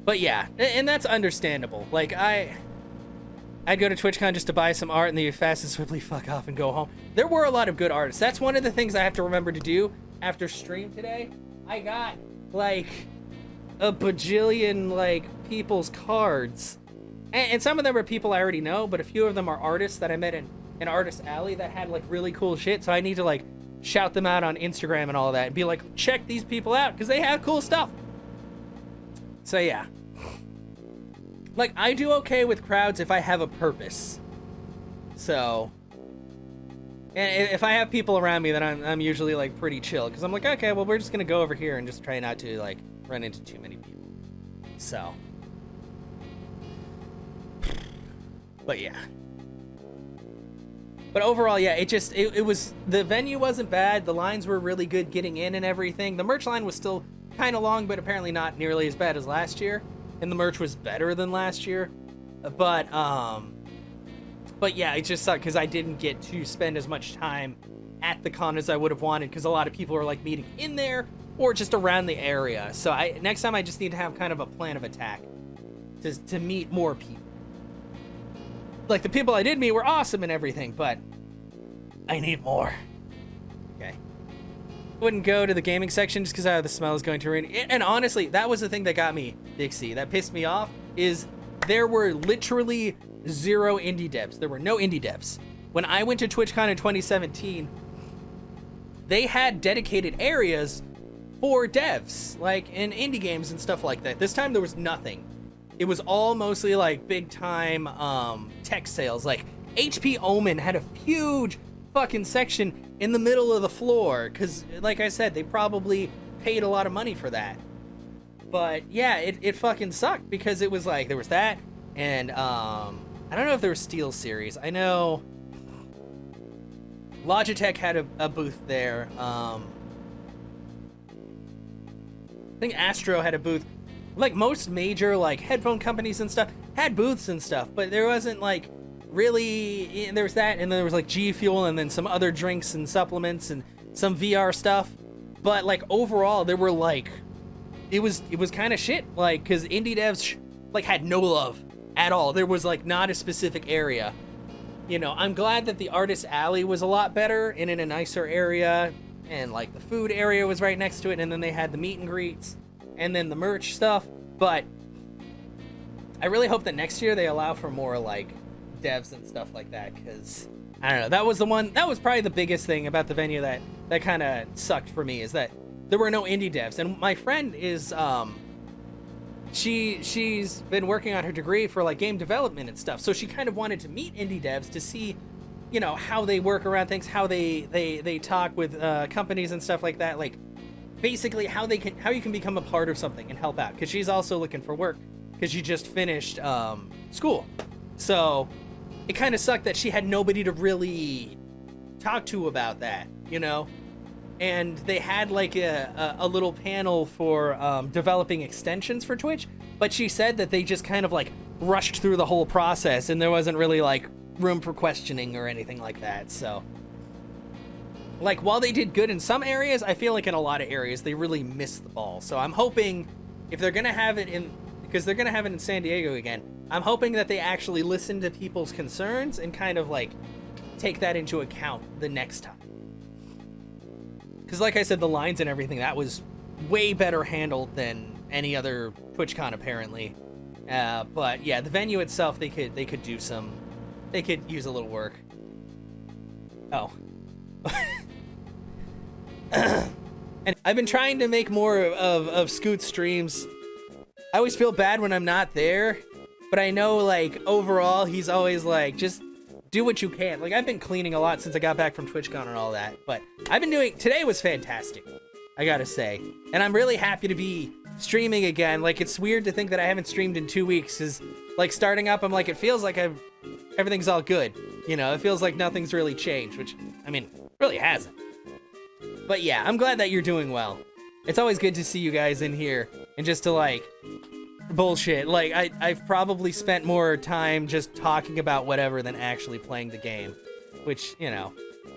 But yeah, and that's understandable. Like, I'd go to Twitchcon just to buy some art and then fast and swiftly fuck off and go home. There were a lot of good artists. That's one of the things I have to remember to do after stream today. I got, like, a bajillion, like, people's cards. And some of them are people I already know, but a few of them are artists that I met in an artist alley that had, like, really cool shit. So I need to, like, shout them out on Instagram and all that and be like, check these people out because they have cool stuff. So yeah. Like, I do okay with crowds if I have a purpose. So, and if I have people around me, then I'm usually, like, pretty chill. Because I'm like, okay, well, we're just going to go over here and just try not to, like, run into too many people. So. But yeah. But overall, yeah, it was, the venue wasn't bad. The lines were really good getting in and everything. The merch line was still kind of long, but apparently not nearly as bad as last year. And the merch was better than last year. But yeah, it just sucked because I didn't get to spend as much time at the con as I would have wanted, because a lot of people are like meeting in there or just around the area. So next time I just need to have kind of a plan of attack to meet more people. Like, the people I did meet were awesome and everything, but I need more. Okay. Wouldn't go to the gaming section just because the smell is going to ruin. And honestly, that was the thing that got me, Dixie, that pissed me off, is there were literally 0 indie devs. There were no indie devs. When I went to TwitchCon in 2017, they had dedicated areas for devs, like in indie games and stuff like that. This time there was nothing. It was all mostly like big time tech sales. Like, HP Omen had a huge fucking section in the middle of the floor because, like I said, they probably paid a lot of money for that. But yeah, it fucking sucked because it was like, there was that, and I don't know if there was Steel Series. I know Logitech had a booth there. I think Astro had a booth. Like, most major, like, headphone companies and stuff had booths and stuff, but there wasn't, like, really, there was that, and then there was, like, G Fuel, and then some other drinks and supplements, and some VR stuff. But, like, overall, there were, like, it was kind of shit, like, because indie devs, like, had no love at all. There was, like, not a specific area. You know, I'm glad that the artist alley was a lot better and in a nicer area, and, like, the food area was right next to it, and then they had the meet and greets, and then the merch stuff. But I really hope that next year they allow for more, like, devs and stuff like that, because I don't know, that was probably the biggest thing about the venue that kind of sucked for me, is that there were no indie devs. And my friend is she's been working on her degree for, like, game development and stuff, so she kind of wanted to meet indie devs to see, you know, how they work around things, how they talk with companies and stuff like that, like, basically how you can become a part of something and help out, because she's also looking for work because she just finished school. So it kind of sucked that she had nobody to really talk to about that, you know. and they had like a little panel for developing extensions for Twitch, but she said that they just kind of like rushed through the whole process and there wasn't really like room for questioning or anything like that. So like while they did good in some areas, I feel like in a lot of areas they really missed the ball. So I'm hoping if they're gonna have it in, because they're gonna have it in San Diego again, I'm hoping that they actually listen to people's concerns and kind of like take that into account the next time. Because like I said, the lines and everything, that was way better handled than any other TwitchCon apparently. But yeah, the venue itself, they could use a little work. Oh. And I've been trying to make more of Scoot's streams. I always feel bad when I'm not there, but I know like overall he's always like, just do what you can. Like I've been cleaning a lot since I got back from TwitchCon and all that, but I've been doing, today was fantastic, I gotta say. And I'm really happy to be streaming again. Like it's weird to think that I haven't streamed in 2 weeks, cause like starting up, I'm like, it feels like everything's all good. You know, it feels like nothing's really changed, which I mean, really hasn't. But yeah, I'm glad that you're doing well. It's always good to see you guys in here and just to like bullshit. Like I've probably spent more time just talking about whatever than actually playing the game, which, you know,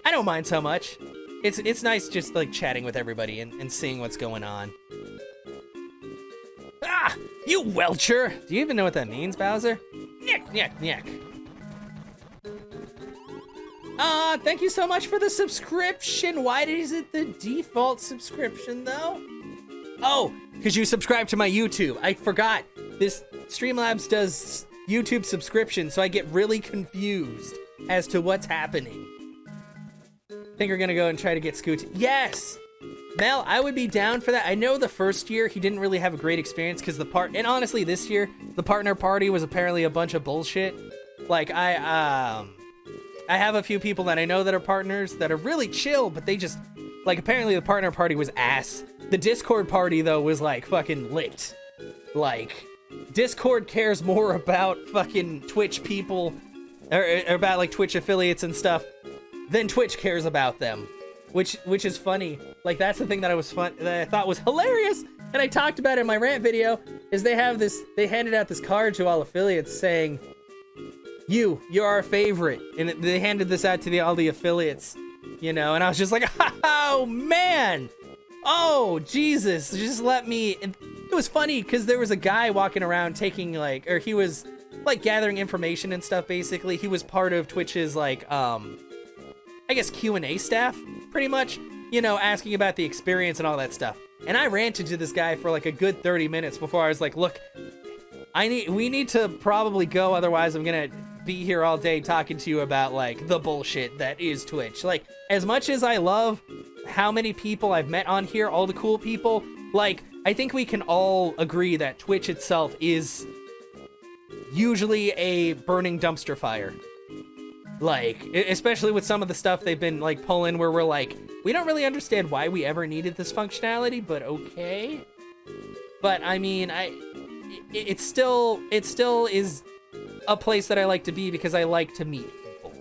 I don't mind so much. It's nice just like chatting with everybody and seeing what's going on. Ah, you welcher! Do you even know what that means, Bowser? Nyek, nyek, nyek. Thank you so much for the subscription. Why is it the default subscription though? Oh, because you subscribe to my YouTube. I forgot. This Streamlabs does YouTube subscription, so I get really confused as to what's happening. I think we're gonna go and try to get Scoot. Yes! Mel, I would be down for that. I know the first year he didn't really have a great experience because and honestly this year, the partner party was apparently a bunch of bullshit. Like I have a few people that I know that are partners that are really chill, but they just, like, apparently the partner party was ass. The Discord party, though, was, like, fucking lit. Like, Discord cares more about fucking Twitch people, or about, like, Twitch affiliates and stuff, than Twitch cares about them. Which is funny. Like, that's the thing that I thought was hilarious, and I talked about it in my rant video, is they handed out this card to all affiliates saying, you're our favorite, and they handed this out to all the affiliates, you know, and I was just like, oh man, oh Jesus, just let me. And it was funny because there was a guy walking around taking like, or he was like gathering information and stuff. Basically, he was part of Twitch's like I guess Q&A staff, pretty much, you know, asking about the experience and all that stuff. And I ranted to this guy for like a good 30 minutes before I was like, look, we need to probably go, otherwise I'm gonna be here all day talking to you about like the bullshit that is Twitch. Like, as much as I love how many people I've met on here, all the cool people, like, I think we can all agree that Twitch itself is usually a burning dumpster fire. Like, especially with some of the stuff they've been like pulling where we're like, we don't really understand why we ever needed this functionality, but okay. But I mean, it still is a place that I like to be because I like to meet people.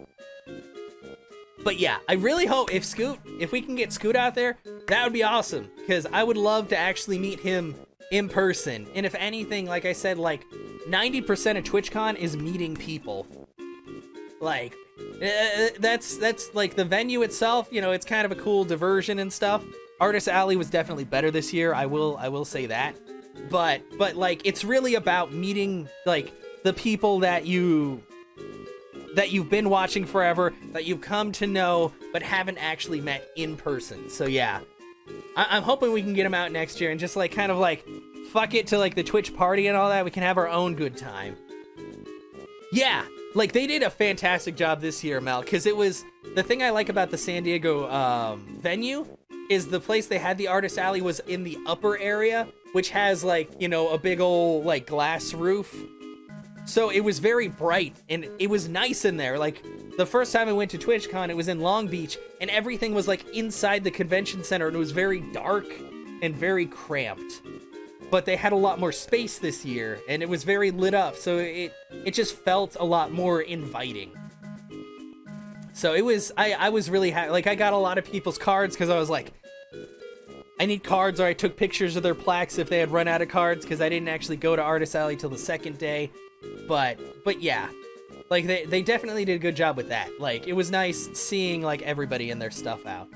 But yeah, I really hope if we can get Scoot out there, that would be awesome, because I would love to actually meet him in person. And if anything, like I said, like 90% of TwitchCon is meeting people. Like, that's like the venue itself, you know, it's kind of a cool diversion and stuff. Artist Alley was definitely better this year, I will say that. But like, it's really about meeting like the people that you've been watching forever, that you've come to know but haven't actually met in person. So yeah, I'm hoping we can get them out next year and just like kind of like fuck it to like the Twitch party and all that. We can have our own good time. Yeah, like they did a fantastic job this year, Mel, because it was the thing I like about the San Diego venue is the place they had the Artist Alley was in the upper area, which has like, you know, a big old like glass roof. So it was very bright and it was nice in there. Like the first time I went to TwitchCon, it was in Long Beach and everything was like inside the convention center and it was very dark and very cramped. But they had a lot more space this year and it was very lit up. So it just felt a lot more inviting. So it was, I was really happy. Like I got a lot of people's cards because I was like, I need cards, or I took pictures of their plaques if they had run out of cards, because I didn't actually go to Artist Alley till the second day. But yeah, like they definitely did a good job with that. Like, it was nice seeing like everybody in their stuff out.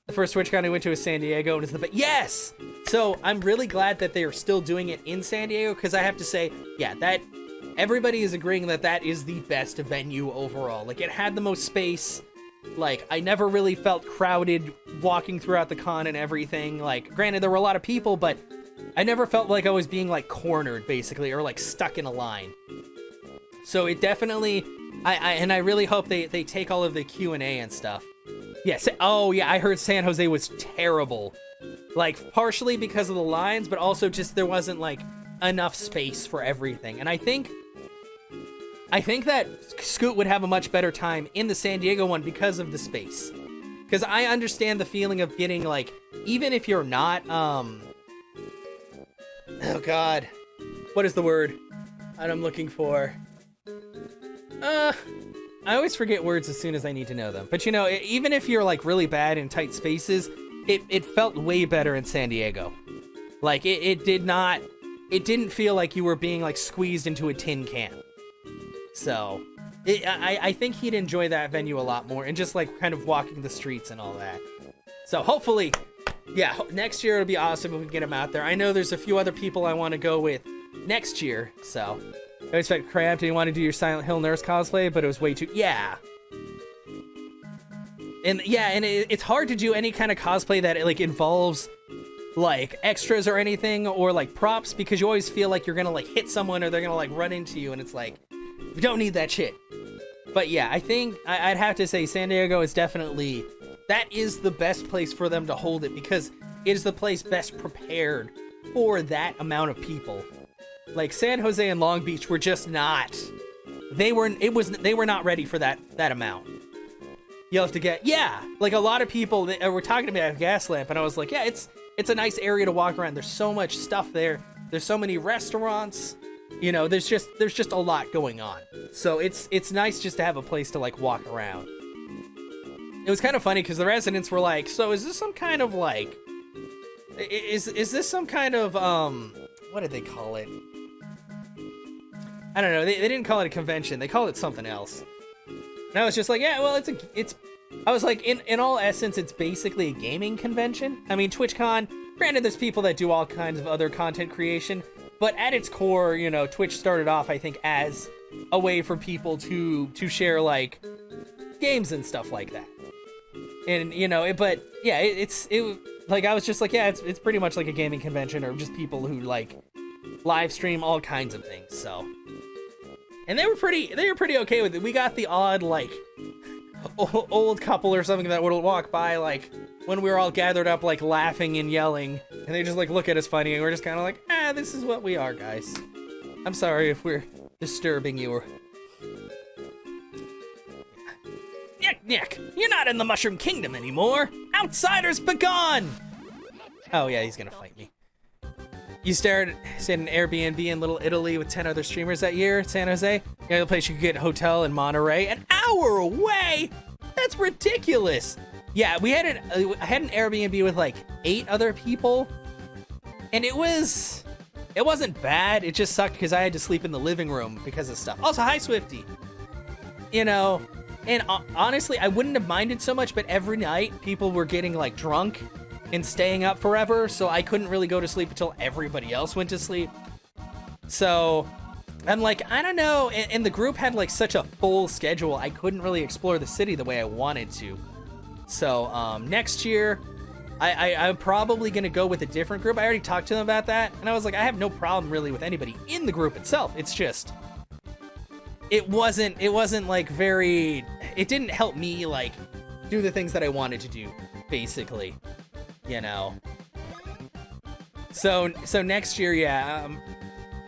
The first TwitchCon I went to was San Diego, and it's the yes. So I'm really glad that they are still doing it in San Diego, because I have to say, yeah, that everybody is agreeing that that is the best venue overall. Like, it had the most space. Like, I never really felt crowded walking throughout the con and everything. Like, granted, there were a lot of people, but I never felt like I was being, like, cornered, basically, or, like, stuck in a line. So it definitely, I really hope they take all of the Q&A and stuff. Yes, oh, yeah, I heard San Jose was terrible. Like, partially because of the lines, but also just there wasn't, like, enough space for everything. And I think that Scoot would have a much better time in the San Diego one because of the space. Because I understand the feeling of getting, like, even if you're not, oh god, what is the word that I'm looking for? I always forget words as soon as I need to know them. But, you know, even if you're, like, really bad in tight spaces, it felt way better in San Diego. Like, it didn't feel like you were being, like, squeezed into a tin can. So, I think he'd enjoy that venue a lot more, and just, like, kind of walking the streets and all that. So, hopefully, yeah, next year it'll be awesome if we can get him out there. I know there's a few other people I want to go with next year, so. I expect Cramped and you want to do your Silent Hill nurse cosplay, but it was way too, yeah. And, yeah, and it's hard to do any kind of cosplay that, like, involves, like, extras or anything, or, like, props, because you always feel like you're gonna, like, hit someone, or they're gonna, like, run into you, and it's like, we don't need that shit. But yeah, I think I'd have to say San Diego is definitely, that is the best place for them to hold it, because it is the place best prepared for that amount of people. Like, San Jose and Long Beach were just not, they were not ready for that amount. You'll have to get, yeah, like, a lot of people were talking to me at Gaslamp, and I was like, yeah, it's a nice area to walk around. There's so much stuff there. There's so many restaurants. You know, there's just a lot going on. So it's nice just to have a place to, like, walk around. It was kind of funny because the residents were like, so is this some kind of, like, is this some kind of, what did they call it? I don't know. They didn't call it a convention. They called it something else. And I was just like, yeah, well, I was like, in all essence, it's basically a gaming convention. I mean, TwitchCon, granted, there's people that do all kinds of other content creation, but at its core, you know, Twitch started off, I think, as a way for people to share, like, games and stuff like that. And, you know, but yeah, like, I was just like, yeah, it's pretty much like a gaming convention, or just people who, like, live stream all kinds of things. So, and they were pretty okay with it. We got the odd, like, old couple or something that would walk by, like, when we were all gathered up, like, laughing and yelling, and they just, like, look at us funny, and we're just kind of like, this is what we are, guys. I'm sorry if we're disturbing you. Or Nick, you're not in the Mushroom Kingdom anymore. Outsiders begone. Oh yeah, he's gonna fight me. You stayed in an Airbnb in Little Italy with 10 other streamers that year, San Jose. The other place you could get a hotel in Monterey, an hour away. That's ridiculous. Yeah, I had an Airbnb with, like, 8 other people, and it wasn't bad. It just sucked because I had to sleep in the living room because of stuff. Also, hi Swifty. You know, and honestly, I wouldn't have minded so much, but every night people were getting, like, drunk and staying up forever, so I couldn't really go to sleep until everybody else went to sleep. So I'm like, I don't know, and the group had, like, such a full schedule, I couldn't really explore the city the way I wanted to. So next year, I'm probably gonna go with a different group. I already talked to them about that, and I was like, I have no problem really with anybody in the group itself. It's just, it wasn't like very, it didn't help me, like, do the things that I wanted to do, basically, you know. So next year, yeah,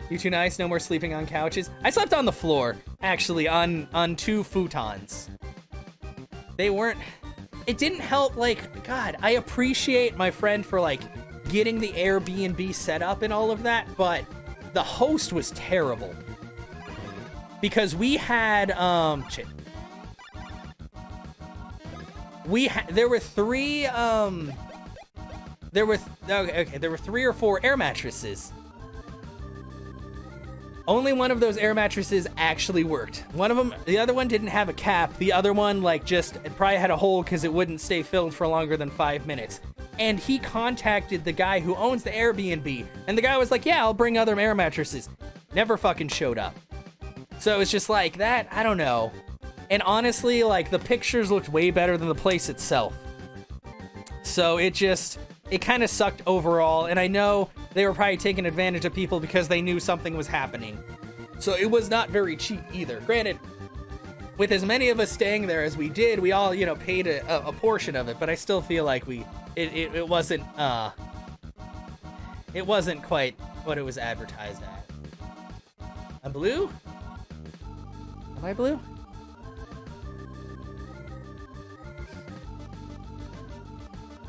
you too nice, no more sleeping on couches. I slept on the floor, actually, on 2 futons. They weren't, it didn't help, like, God, I appreciate my friend for, like, getting the Airbnb set up and all of that, but the host was terrible. Because we had, there were 3, there were there were 3 or 4 air mattresses. Only one of those air mattresses actually worked. One of them, the other one didn't have a cap. The other one, like, just it probably had a hole because it wouldn't stay filled for longer than 5 minutes. And he contacted the guy who owns the Airbnb, and the guy was like, yeah, I'll bring other air mattresses. Never fucking showed up. So it's just like that, I don't know. And honestly, like, the pictures looked way better than the place itself. So it kind of sucked overall, and I know they were probably taking advantage of people because they knew something was happening. So it was not very cheap either. Granted, with as many of us staying there as we did, we all, you know, paid a portion of it, but I still feel like it wasn't quite what it was advertised as. I'm blue? Am I blue?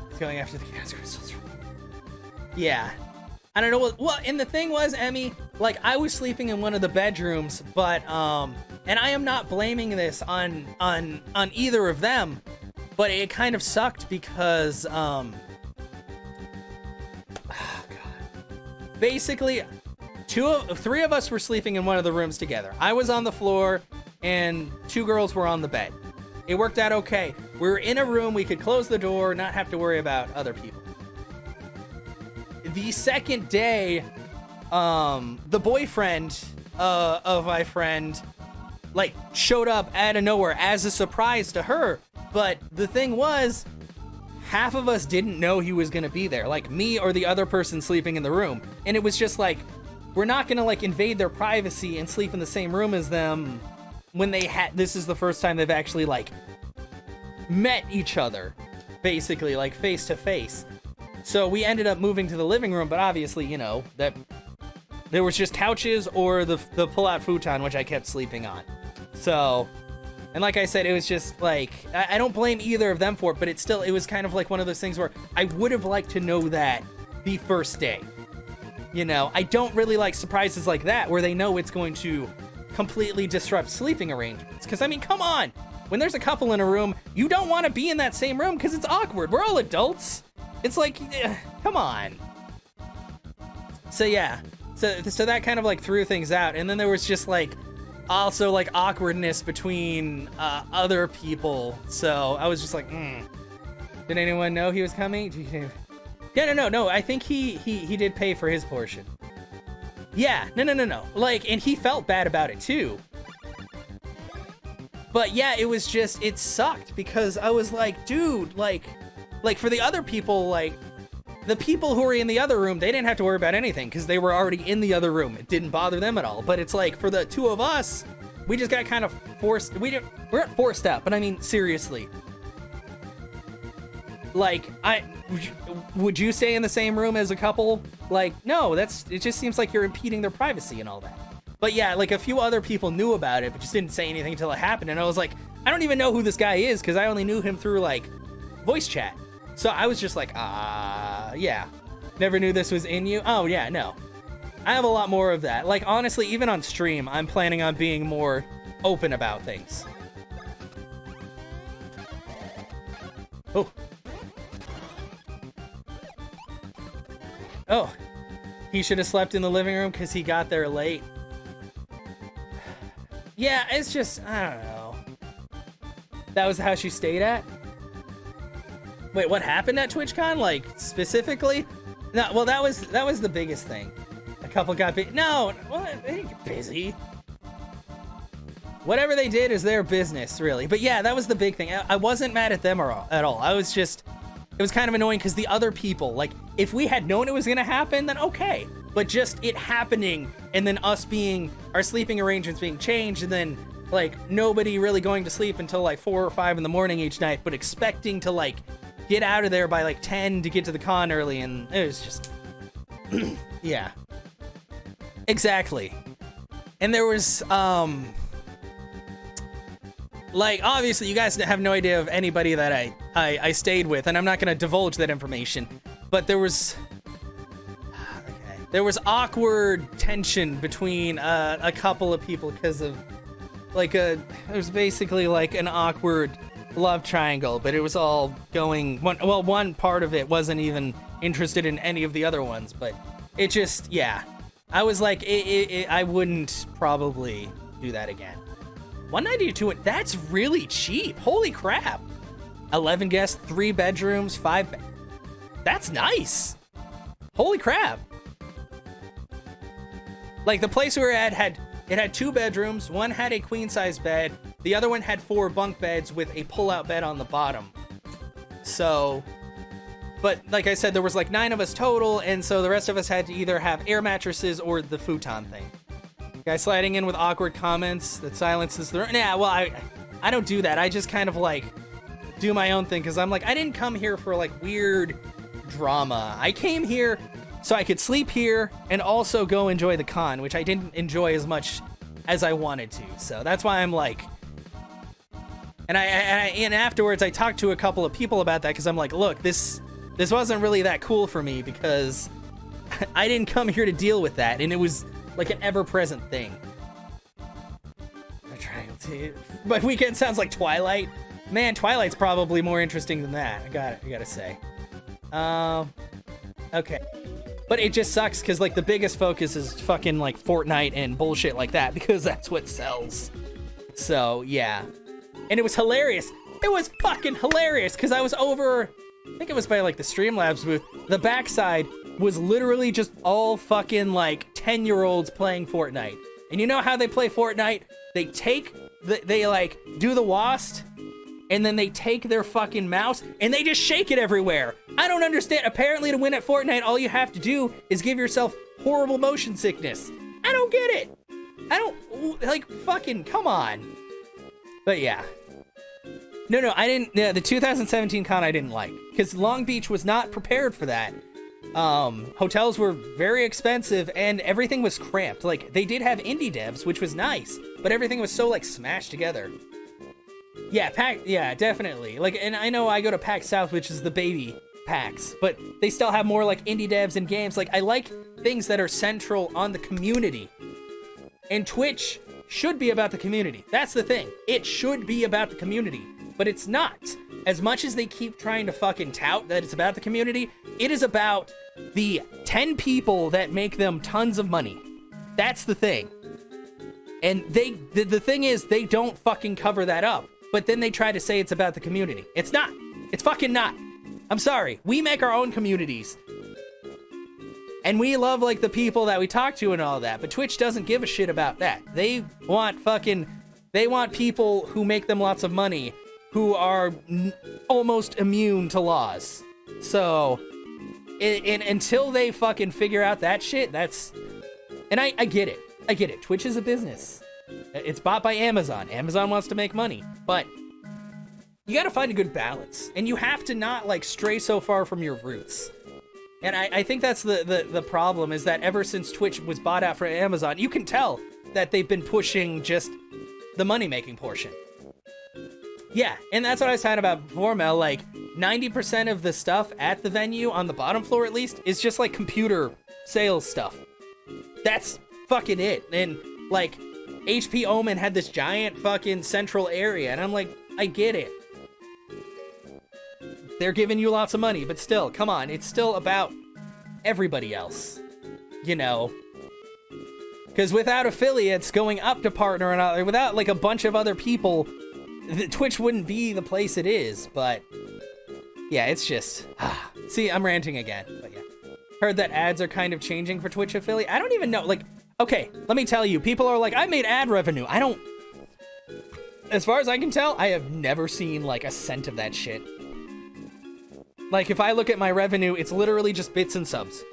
It's going after the gas crystals. Yeah. I don't know what, and the thing was, Emmy, like, I was sleeping in one of the bedrooms, but, and I am not blaming this on either of them, but it kind of sucked because, oh God. Basically, 3 of us were sleeping in one of the rooms together. I was on the floor, and 2 girls were on the bed. It worked out okay. We were in a room, we could close the door, not have to worry about other people. The second day, the boyfriend of my friend, like, showed up out of nowhere as a surprise to her. But the thing was, half of us didn't know he was gonna be there, like me or the other person sleeping in the room. And it was just like, we're not gonna, like, invade their privacy and sleep in the same room as them when this is the first time they've actually, like, met each other, basically, like, face to face. So we ended up moving to the living room, but obviously, you know, that there was just couches or the pull-out futon, which I kept sleeping on. So, and like I said, it was just like, I don't blame either of them for it, but it was kind of like one of those things where I would have liked to know that the first day. You know, I don't really like surprises like that where they know it's going to completely disrupt sleeping arrangements. Because, I mean, come on. When there's a couple in a room, you don't want to be in that same room because it's awkward. We're all adults. It's like, come on. So yeah, so that kind of like threw things out, and then there was just like also like awkwardness between other people. So I was just like, did anyone know he was coming? Yeah, no. I think he did pay for his portion. Yeah, no. Like, and he felt bad about it too. But yeah, it was just, it sucked because I was like, dude, like for the other people, like, the people who were in the other room, they didn't have to worry about anything because they were already in the other room. It didn't bother them at all. But it's like, for the 2 of us, we just got kind of forced. We weren't forced out, but I mean, seriously. Like, would you stay in the same room as a couple? Like, no, it just seems like you're impeding their privacy and all that. But yeah, like, a few other people knew about it, but just didn't say anything until it happened. And I was like, I don't even know who this guy is because I only knew him through, like, voice chat. So I was just like, yeah. Never knew this was in you? Oh, yeah, no. I have a lot more of that. Like, honestly, even on stream, I'm planning on being more open about things. Oh. Oh. He should have slept in the living room because he got there late. Yeah, it's just, I don't know. That was the house you stayed at? Wait, what happened at TwitchCon? Like, specifically? No, well, that was the biggest thing. A couple got busy. No, well, they didn't get busy. Whatever they did is their business, really. But yeah, that was the big thing. I wasn't mad at them at all. I was just, it was kind of annoying because the other people, like, if we had known it was gonna happen, then okay. But just it happening and then us our sleeping arrangements being changed and then, like, nobody really going to sleep until like 4 or 5 in the morning each night, but expecting to, like, get out of there by like 10 to get to the con early, and it was just yeah, exactly. And there was like, obviously you guys have no idea of anybody that I stayed with, and I'm not gonna divulge that information, but there was awkward tension between a couple of people because of like it was basically like an awkward love triangle, but it was all going one part of it wasn't even interested in any of the other ones, but it just, yeah. I was like, I wouldn't probably do that again. 192, that's really cheap. Holy crap. 11 guests, 3 bedrooms, 5 that's nice. Holy crap. Like the place we were at had 2 bedrooms. One had a queen size bed. The other one had 4 bunk beds with a pull-out bed on the bottom. So, but like I said, there was like 9 of us total, and so the rest of us had to either have air mattresses or the futon thing. Guy sliding in with awkward comments that silences the room. Yeah, well, I don't do that. I just kind of like do my own thing because I'm like, I didn't come here for like weird drama. I came here so I could sleep here and also go enjoy the con, which I didn't enjoy as much as I wanted to. So that's why I'm like, and afterwards I talked to a couple of people about that because I'm like, look, this wasn't really that cool for me because I didn't come here to deal with that, and it was like an ever-present thing. But Weekend sounds like Twilight. Man, Twilight's probably more interesting than that. I gotta say. Okay. But it just sucks because like the biggest focus is fucking like Fortnite and bullshit like that because that's what sells. So yeah. And it was hilarious. It was fucking hilarious because I was over, I think it was by like the Streamlabs booth. The backside was literally just all fucking like 10-year-olds playing Fortnite. And you know how they play Fortnite? They take, they like do the WASD, and then they take their fucking mouse and they just shake it everywhere. I don't understand. Apparently to win at Fortnite, all you have to do is give yourself horrible motion sickness. I don't get it. I don't, like, fucking, come on. But yeah. No, I didn't, yeah, the 2017 con I didn't like, because Long Beach was not prepared for that. Hotels were very expensive and everything was cramped. Like, they did have indie devs, which was nice, but everything was so, like, smashed together. Yeah, definitely. Like, and I know I go to PAX South, which is the baby PAX, but they still have more, like, indie devs and games. Like, I like things that are central on the community. And Twitch should be about the community. That's the thing. It should be about the community, but it's not. As much as they keep trying to fucking tout that it's about the community, it is about the 10 people that make them tons of money. That's the thing. And the thing is, they don't fucking cover that up. But then they try to say it's about the community. It's not. It's fucking not. I'm sorry. We make our own communities. And we love, like, the people that we talk to and all that. But Twitch doesn't give a shit about that. They want people who make them lots of money, who are almost immune to laws. So, until they fucking figure out that shit, that's... And I get it. I get it. Twitch is a business. It's bought by Amazon. Amazon wants to make money. But you gotta find a good balance. And you have to not, like, stray so far from your roots. And I think that's the problem, is that ever since Twitch was bought out for Amazon, you can tell that they've been pushing just the money-making portion. Yeah, and that's what I was talking about before, Mel. Like, 90% of the stuff at the venue, on the bottom floor at least, is just, like, computer sales stuff. That's fucking it. And, like, HP Omen had this giant fucking central area, and I'm like, I get it. They're giving you lots of money, but still, come on, it's still about everybody else, you know? Because without affiliates going up to partner and all, without, like, a bunch of other people, Twitch wouldn't be the place it is. But yeah, it's just, see, I'm ranting again, but yeah. Heard that ads are kind of changing for Twitch affiliate. I don't even know, like, okay, let me tell you, people are like, I made ad revenue. I don't, as far as I can tell, I have never seen, like, a cent of that shit. Like, if I look at my revenue, it's literally just bits and subs.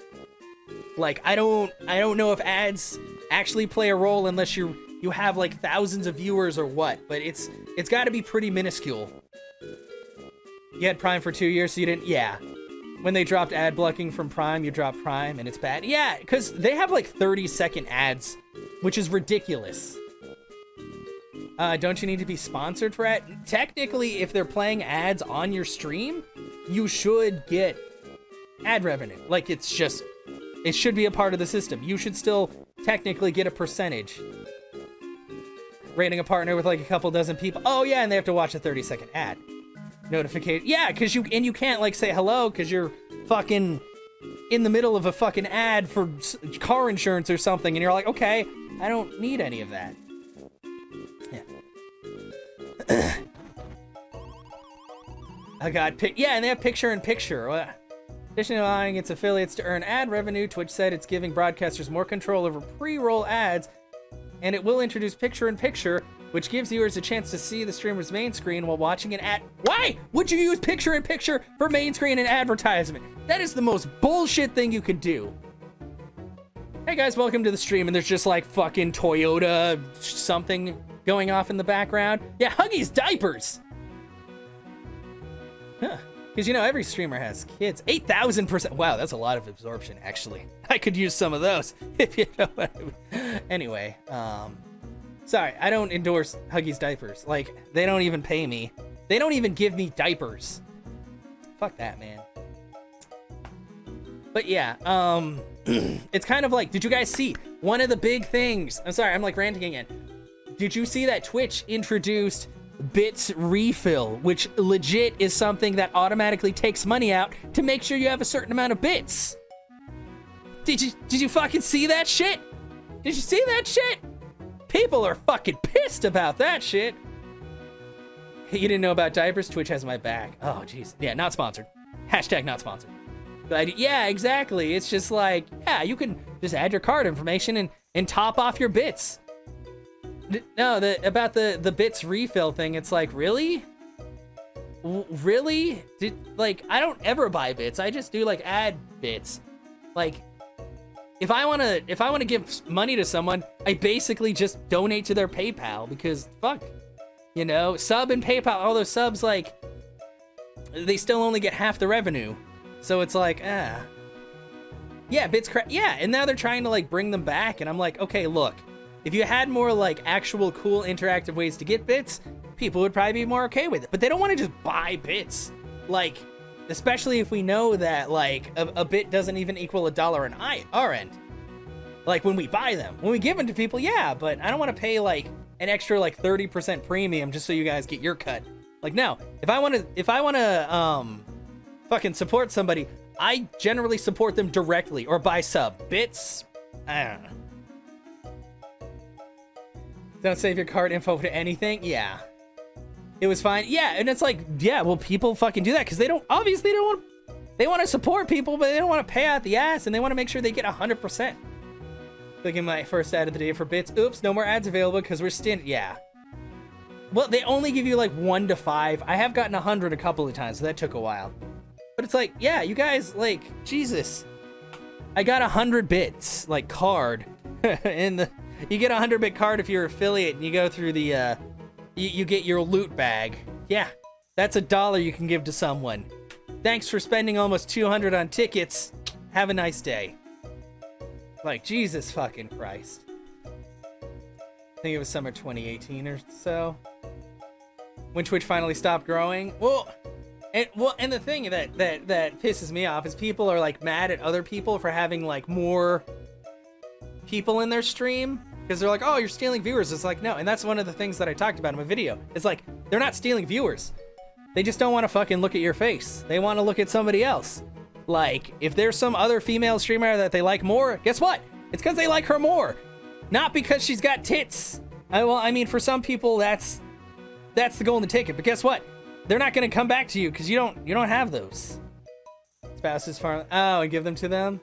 Like, I don't know if ads actually play a role unless you have, like, thousands of viewers or what, but it's got to be pretty minuscule. You had Prime for 2 years, so you didn't, yeah. When they dropped ad blocking from Prime, you dropped Prime, and it's bad. Yeah, because they have, like, 30-second ads, which is ridiculous. Don't you need to be sponsored for ad? Technically, if they're playing ads on your stream, you should get ad revenue. Like, it's just, it should be a part of the system. You should still technically get a percentage. Rating a partner with, like, a couple dozen people. Oh, yeah, and they have to watch a 30-second ad. Notification. Yeah, because you can't, like, say hello because you're fucking in the middle of a fucking ad for car insurance or something, and you're like, okay, I don't need any of that. Yeah. Oh god, yeah, and they have picture-in-picture. Additionally, allowing its affiliates to earn ad revenue, Twitch said it's giving broadcasters more control over pre-roll ads, and it will introduce picture-in-picture, which gives viewers a chance to see the streamer's main screen while watching an ad. Why would you use picture-in-picture for main screen and advertisement? That is the most bullshit thing you could do. Hey guys, welcome to the stream, and there's just like fucking Toyota something going off in the background. Yeah, Huggies diapers. Huh. Because, you know, every streamer has kids. 8,000%. Wow, that's a lot of absorption, actually. I could use some of those, if you know what I mean. Anyway, sorry, I don't endorse Huggies diapers. Like, they don't even pay me. They don't even give me diapers. Fuck that, man. But yeah, it's kind of like, did you guys see one of the big things? I'm sorry, I'm like ranting again. Did you see that Twitch introduced bits refill, which legit is something that automatically takes money out to make sure you have a certain amount of bits? Did you fucking see that shit? Did you see that shit? People are fucking pissed about that shit. You didn't know about diapers? Twitch has my back. Oh, jeez. Yeah, not sponsored. Hashtag not sponsored. But yeah, exactly. It's just like, yeah, you can just add your card information and top off your bits. No, about the bits refill thing, it's like, really? Really? Like, I don't ever buy bits. I just do like ad bits. Like, if I wanna give money to someone, I basically just donate to their PayPal because fuck, you know, sub and PayPal, all those subs, like, they still only get half the revenue. So it's like, yeah, bits yeah, and now they're trying to like bring them back, and I'm like, okay, look. If you had more like actual cool interactive ways to get bits, people would probably be more okay with it. But they don't want to just buy bits. Like, especially if we know that like a bit doesn't even equal $1 on our end. Like when we buy them. When we give them to people, yeah, but I don't want to pay like an extra like 30% premium just so you guys get your cut. Like, no, if I want to fucking support somebody, I generally support them directly or by sub. Bits, I don't know. Don't save your card info to anything? Yeah. It was fine. Yeah, and it's like, yeah, well, people fucking do that because they want to support people, but they don't want to pay out the ass, and they want to make sure they get 100%. Clicking my first ad of the day for bits. Oops, no more ads available because we're yeah. Well, they only give you like 1 to 5. I have gotten 100 a couple of times, so that took a while. But it's like, yeah, you guys, like, Jesus. I got 100 bits, like, card, you get a 100-bit card if you're an affiliate, and you go through the, you get your loot bag. Yeah, that's $1 you can give to someone. Thanks for spending almost 200 on tickets. Have a nice day. Like, Jesus fucking Christ. I think it was summer 2018 or so. When Twitch finally stopped growing. Well, and the thing that pisses me off is people are, like, mad at other people for having, like, more people in their stream. Because they're like, oh, you're stealing viewers. It's like, no. And that's one of the things that I talked about in my video. It's like, they're not stealing viewers. They just don't want to fucking look at your face. They want to look at somebody else. Like, if there's some other female streamer that they like more, guess what? It's because they like her more. Not because she's got tits. Well, I mean, for some people, that's the golden ticket. But guess what? They're not going to come back to you because you don't have those. Spouses farm. Oh, and give them to them?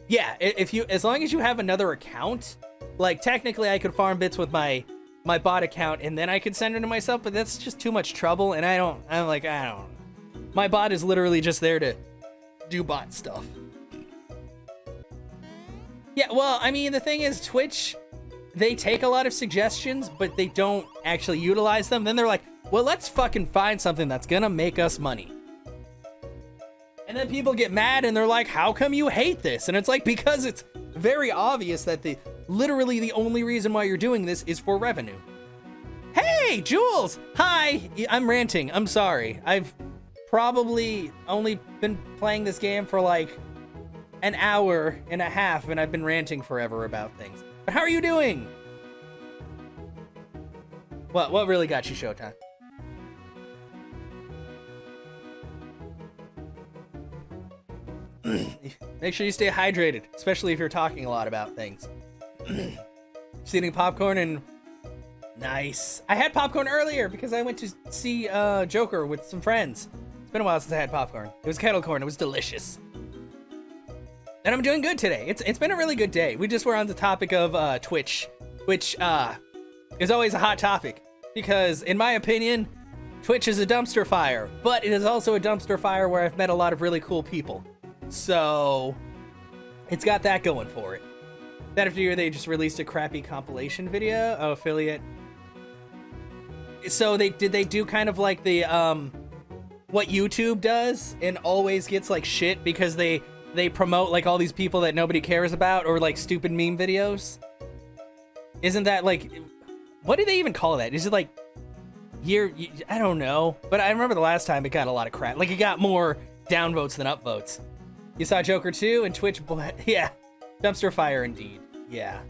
Yeah, as long as you have another account, like technically I could farm bits with my bot account and then I could send it to myself, but that's just too much trouble, and I don't. My bot is literally just there to do bot stuff. Yeah, well, I mean, the thing is, Twitch, they take a lot of suggestions, but they don't actually utilize them. Then they're like, well, let's fucking find something that's gonna make us money. And then people get mad and they're like, how come you hate this? And it's like, because it's very obvious that literally the only reason why you're doing this is for revenue. Hey, Jules! Hi! I'm ranting. I'm sorry. I've probably only been playing this game for like an hour and a half, and I've been ranting forever about things. But how are you doing? What really got you Showtime? Make sure you stay hydrated, especially if you're talking a lot about things. Just eating popcorn and nice. I had popcorn earlier because I went to see Joker with some friends. It's been a while since I had popcorn. It was kettle corn. It was delicious. And I'm doing good today. It's been a really good day. We just were on the topic of Twitch, which is always a hot topic because, in my opinion, Twitch is a dumpster fire, but it is also a dumpster fire where I've met a lot of really cool people. So it's got that going for it. That after year they just released a crappy compilation video. Oh, affiliate. So they do kind of like the what YouTube does and always gets like shit because they promote like all these people that nobody cares about or like stupid meme videos. Isn't that like, what do they even call that? Is it like I don't know, but I remember the last time it got a lot of crap. Like it got more downvotes than upvotes. You saw Joker 2 and Twitch, yeah, dumpster fire indeed. Yeah.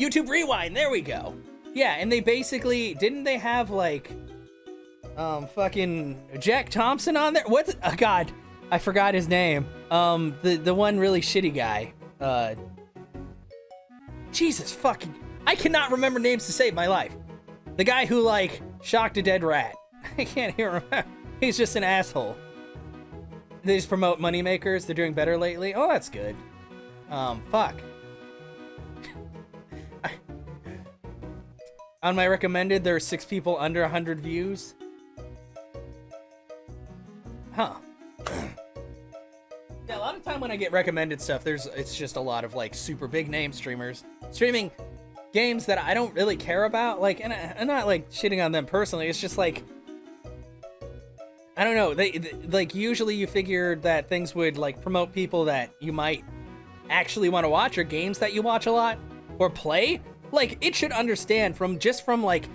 YouTube Rewind, there we go. Yeah, and they basically, didn't they have like, fucking Jack Thompson on there? What? Oh, God, I forgot his name. The one really shitty guy. Jesus fucking, I cannot remember names to save my life. The guy who like shocked a dead rat. I can't even remember. He's just an asshole. They just promote moneymakers. They're doing better lately. Oh, that's good. Fuck. On my recommended, there are 6 people under 100 views. Huh. Yeah, a lot of time when I get recommended stuff, it's just a lot of like super big name streamers streaming games that I don't really care about. Like, and I'm not like shitting on them personally. It's just like, I don't know. They like usually you figure that things would like promote people that you might actually want to watch or games that you watch a lot or play. Like it should understand from like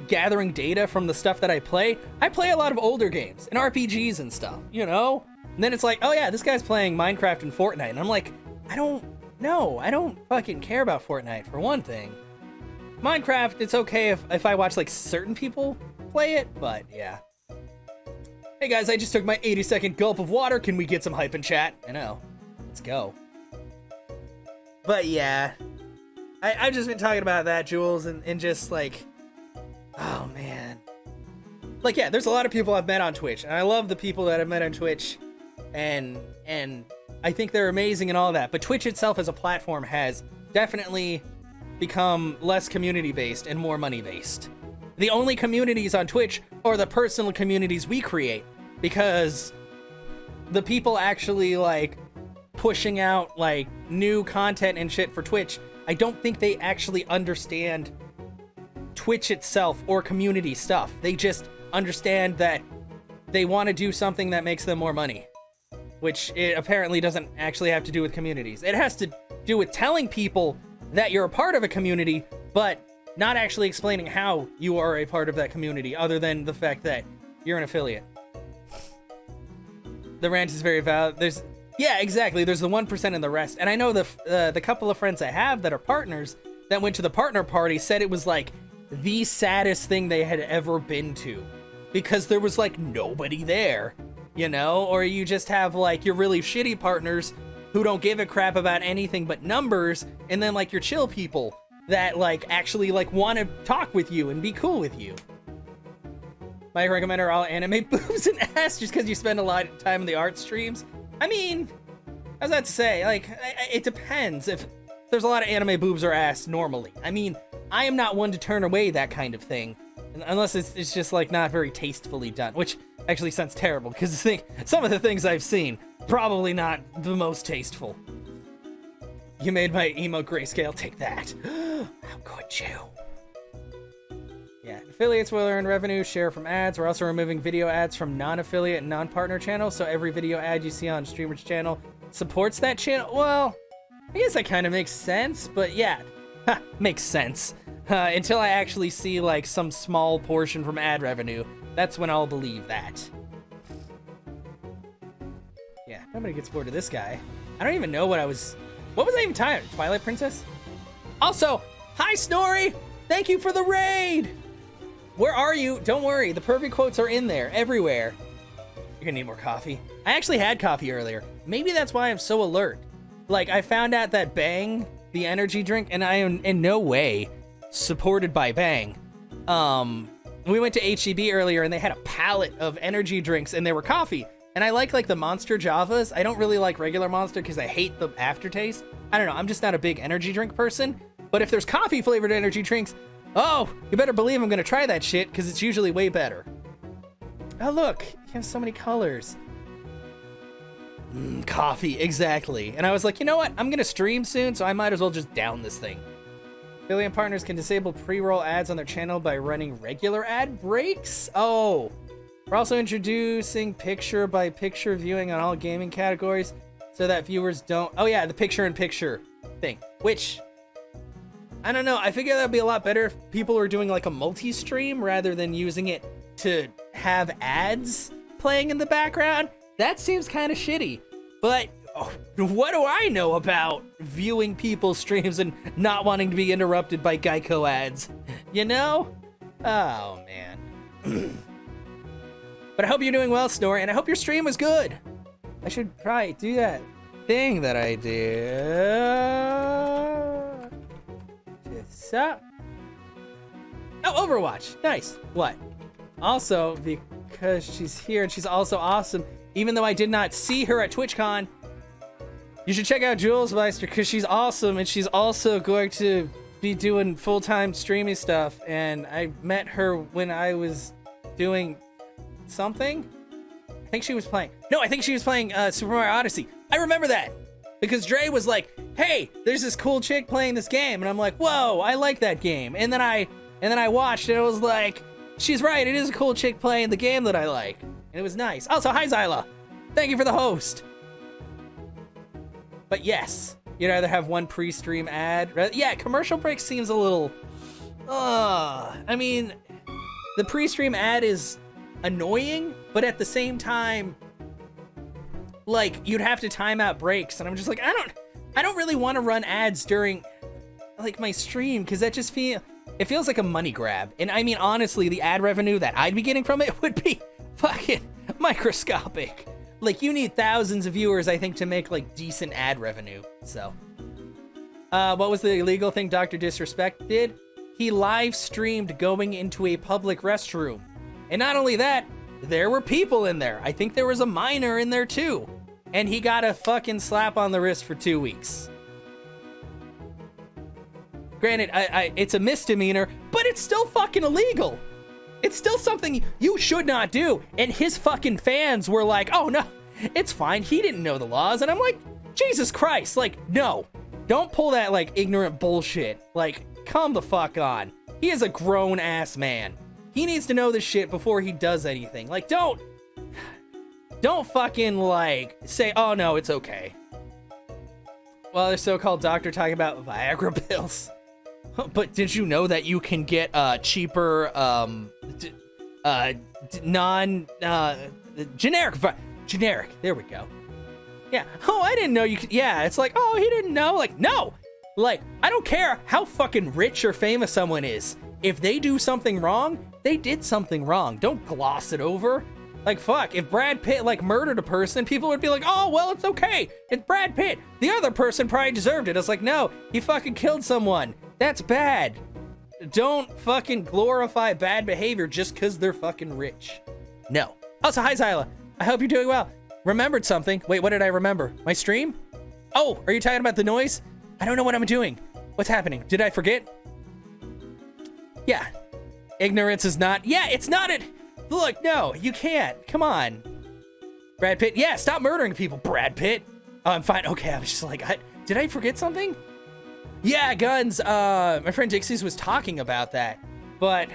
gathering data from the stuff that I play. I play a lot of older games and RPGs and stuff, you know? And then it's like, oh yeah, this guy's playing Minecraft and Fortnite. And I'm like, I don't fucking care about Fortnite for one thing. Minecraft, it's okay if I watch like certain people play it, but yeah. Hey guys, I just took my 80-second gulp of water. Can we get some hype in chat? I know. Let's go. But yeah, I've just been talking about that, Jules, and just like, oh man. Like, yeah, there's a lot of people I've met on Twitch, and I love the people that I've met on Twitch, and I think they're amazing and all that, but Twitch itself as a platform has definitely become less community-based and more money-based. The only communities on Twitch are the personal communities we create, because the people actually like pushing out like new content and shit for Twitch, I don't think they actually understand Twitch itself or community stuff. They just understand that they want to do something that makes them more money, which it apparently doesn't actually have to do with communities. It has to do with telling people that you're a part of a community, but not actually explaining how you are a part of that community, other than the fact that you're an affiliate. The rant is very valid. Yeah, exactly. There's the 1% and the rest. And I know the couple of friends I have that are partners that went to the partner party said it was like the saddest thing they had ever been to, because there was like nobody there, you know? Or you just have like your really shitty partners who don't give a crap about anything but numbers, and then like your chill people that like actually like want to talk with you and be cool with you. My recommend are all anime boobs and ass just because you spend a lot of time in the art streams. I mean, I was about to say, like, it depends if there's a lot of anime boobs or ass normally. I mean, I am not one to turn away that kind of thing, unless it's just like not very tastefully done, which actually sounds terrible because some of the things I've seen, probably not the most tasteful. You made my emote grayscale, take that. How could you? Yeah, affiliates will earn revenue share from ads. We're also removing video ads from non-affiliate and non-partner channels, so every video ad you see on streamer's channel supports that channel. Well, I guess that kind of makes sense, but yeah, makes sense. Until I actually see like some small portion from ad revenue, that's when I'll believe that. Yeah, nobody gets bored of this guy. I don't even know what was I even tired? Twilight Princess? Also, hi Snorri! Thank you for the raid! Where are you? Don't worry, the perfect quotes are in there, everywhere. gonna need more coffee. I actually had coffee earlier. Maybe that's why I'm so alert. Like, I found out that Bang, the energy drink, and I am in no way supported by Bang. We went to HEB earlier and they had a pallet of energy drinks and they were coffee. And I like the Monster Javas. I don't really like regular Monster because I hate the aftertaste. I don't know, I'm just not a big energy drink person. But if there's coffee flavored energy drinks, oh, you better believe I'm gonna try that shit because it's usually way better. Oh look, you have so many colors. Coffee, exactly. And I was like, you know what? I'm gonna stream soon, so I might as well just down this thing. Affiliate partners can disable pre-roll ads on their channel by running regular ad breaks. Oh, we're also introducing picture-by-picture viewing on all gaming categories so that viewers don't... Oh yeah, the picture-in-picture thing, which... I don't know, I figure that'd be a lot better if people were doing like a multi-stream rather than using it to have ads playing in the background. That seems kind of shitty, but what do I know about viewing people's streams and not wanting to be interrupted by Geico ads? You know? Oh, man. But I hope you're doing well, Snorri, and I hope your stream was good. I should probably do that thing that I do. Just up. Oh, Overwatch. Nice. What? Also, because she's here and she's also awesome, even though I did not see her at TwitchCon, you should check out Jules Meister because she's awesome and she's also going to be doing full-time streaming stuff. And I met her when I was doing something. I think she was playing. No, I think she was playing Super Mario Odyssey. I remember that because Dre was like, "Hey, there's this cool chick playing this game," and I'm like, "Whoa, I like that game." And then I watched and it was like, she's right. It is a cool chick playing the game that I like, and it was nice. Also, hi Zyla. Thank you for the host. But yes, you'd either have one pre-stream ad. Yeah, commercial break seems a little... I mean, the pre-stream ad is annoying, but at the same time, like, you'd have to time out breaks, and I'm just like, I don't really want to run ads during, like, my stream, because that just feels like a money grab. And I mean, honestly, the ad revenue that I'd be getting from it would be fucking microscopic. Like, you need thousands of viewers, I think, to make, like, decent ad revenue, so. What was the illegal thing Dr. Disrespect did? He live streamed going into a public restroom. And not only that, there were people in there. I think there was a minor in there, too. And he got a fucking slap on the wrist for 2 weeks. Granted, it's a misdemeanor, but it's still fucking illegal. It's still something you should not do. And his fucking fans were like, "Oh no, it's fine. He didn't know the laws." And I'm like, Jesus Christ. Like, no, don't pull that like ignorant bullshit. Like, come the fuck on. He is a grown ass man. He needs to know this shit before he does anything. Like, don't fucking like say, "Oh no, it's okay." Well, there's so-called doctor talking about Viagra pills. But did you know that you can get cheaper, generic, there we go. Yeah, oh, I didn't know you could, yeah, it's like, oh, he didn't know, like, no! Like, I don't care how fucking rich or famous someone is. If they do something wrong, they did something wrong. Don't gloss it over. Like, fuck, if Brad Pitt, like, murdered a person, people would be like, "Oh, well, it's okay. It's Brad Pitt. The other person probably deserved it." I was like, no, he fucking killed someone. That's bad. Don't fucking glorify bad behavior just because they're fucking rich. No. Also, hi, Zyla. I hope you're doing well. Remembered something. Wait, what did I remember? My stream? Oh, are you talking about the noise? I don't know what I'm doing. What's happening? Did I forget? Yeah. Ignorance is not... Yeah, it's not it. Look, no, you can't. Come on. Brad Pitt. Yeah, stop murdering people, Brad Pitt. Oh, I'm fine. Okay, I was just like, did I forget something? Yeah, guns. My friend Dixie's was talking about that. But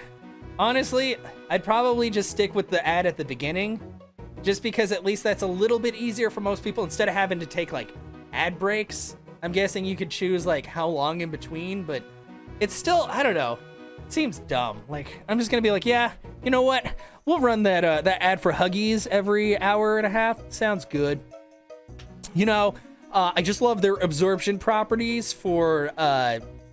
honestly, I'd probably just stick with the ad at the beginning. Just because at least that's a little bit easier for most people instead of having to take like ad breaks. I'm guessing you could choose like how long in between, but it's still, I don't know. It seems dumb. Like, I'm just gonna be like, yeah, you know what? We'll run that that ad for Huggies every hour and a half. Sounds good. You know, I just love their absorption properties for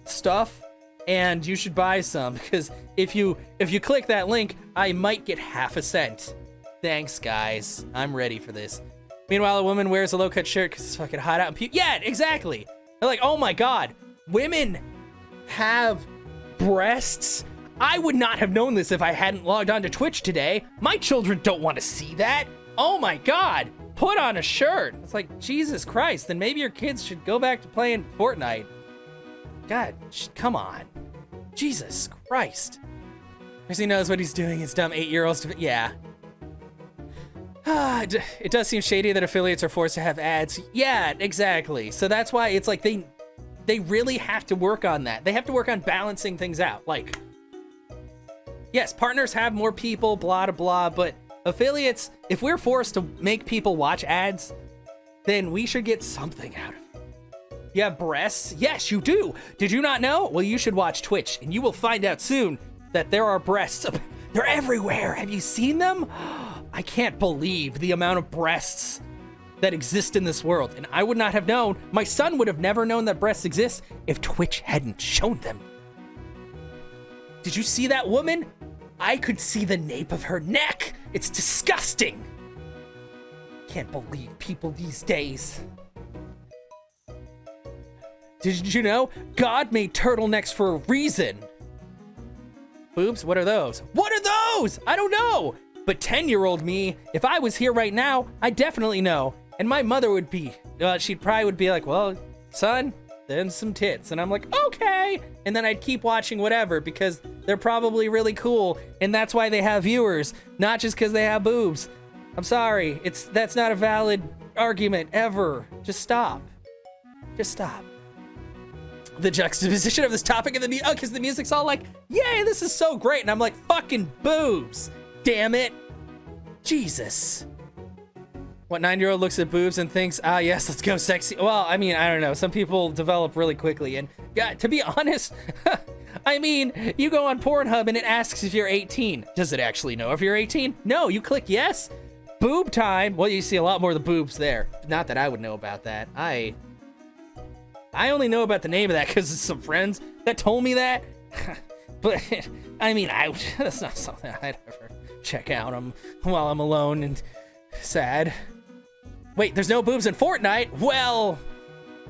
stuff, and you should buy some because if you click that link, I might get half a cent. Thanks, guys. I'm ready for this. Meanwhile, a woman wears a low-cut shirt because it's fucking hot out. Yeah, exactly. They're like, oh my god, women have breasts? I would not have known this if I hadn't logged on to Twitch today. My children don't want to see that. Oh my god, put on a shirt. It's like, Jesus Christ, then maybe your kids should go back to playing Fortnite. God, come on. Jesus Christ. Because he knows what he's doing, his dumb 8-year-olds. Yeah. It does seem shady that affiliates are forced to have ads. Yeah, exactly. So that's why it's like they really have to work on that. They have to work on balancing things out. Like, yes, partners have more people, blah, blah, blah, but affiliates, if we're forced to make people watch ads, then we should get something out of it. You have breasts? Yes, you do. Did you not know? Well, you should watch Twitch, and you will find out soon that there are breasts. They're everywhere. Have you seen them? I can't believe the amount of breasts that exist in this world, and I would not have known. My son would have never known that breasts exist if Twitch hadn't shown them. Did you see that woman? I could see the nape of her neck. It's disgusting. Can't believe people these days. Did you know? God made turtlenecks for a reason. Boobs? What are those? What are those? I don't know. But 10-year-old me, if I was here right now, I definitely know. And my mother would be, she'd probably would be like, well, son, then some tits. And I'm like, okay. And then I'd keep watching whatever because they're probably really cool. And that's why they have viewers, not just because they have boobs. I'm sorry. That's not a valid argument ever. Just stop. Just stop. The juxtaposition of this topic and because the music's all like, yay, this is so great. And I'm like, fucking boobs. Damn it. Jesus. What 9-year-old looks at boobs and thinks, ah, yes, let's go sexy. Well, I mean, I don't know. Some people develop really quickly. And yeah, to be honest, I mean, you go on Pornhub and it asks if you're 18. Does it actually know if you're 18? No, you click yes. Boob time. Well, you see a lot more of the boobs there. Not that I would know about that. I only know about the name of that because of some friends that told me that. But, I mean, that's not something I'd ever check out while I'm alone and sad. Wait, there's no boobs in Fortnite? Well,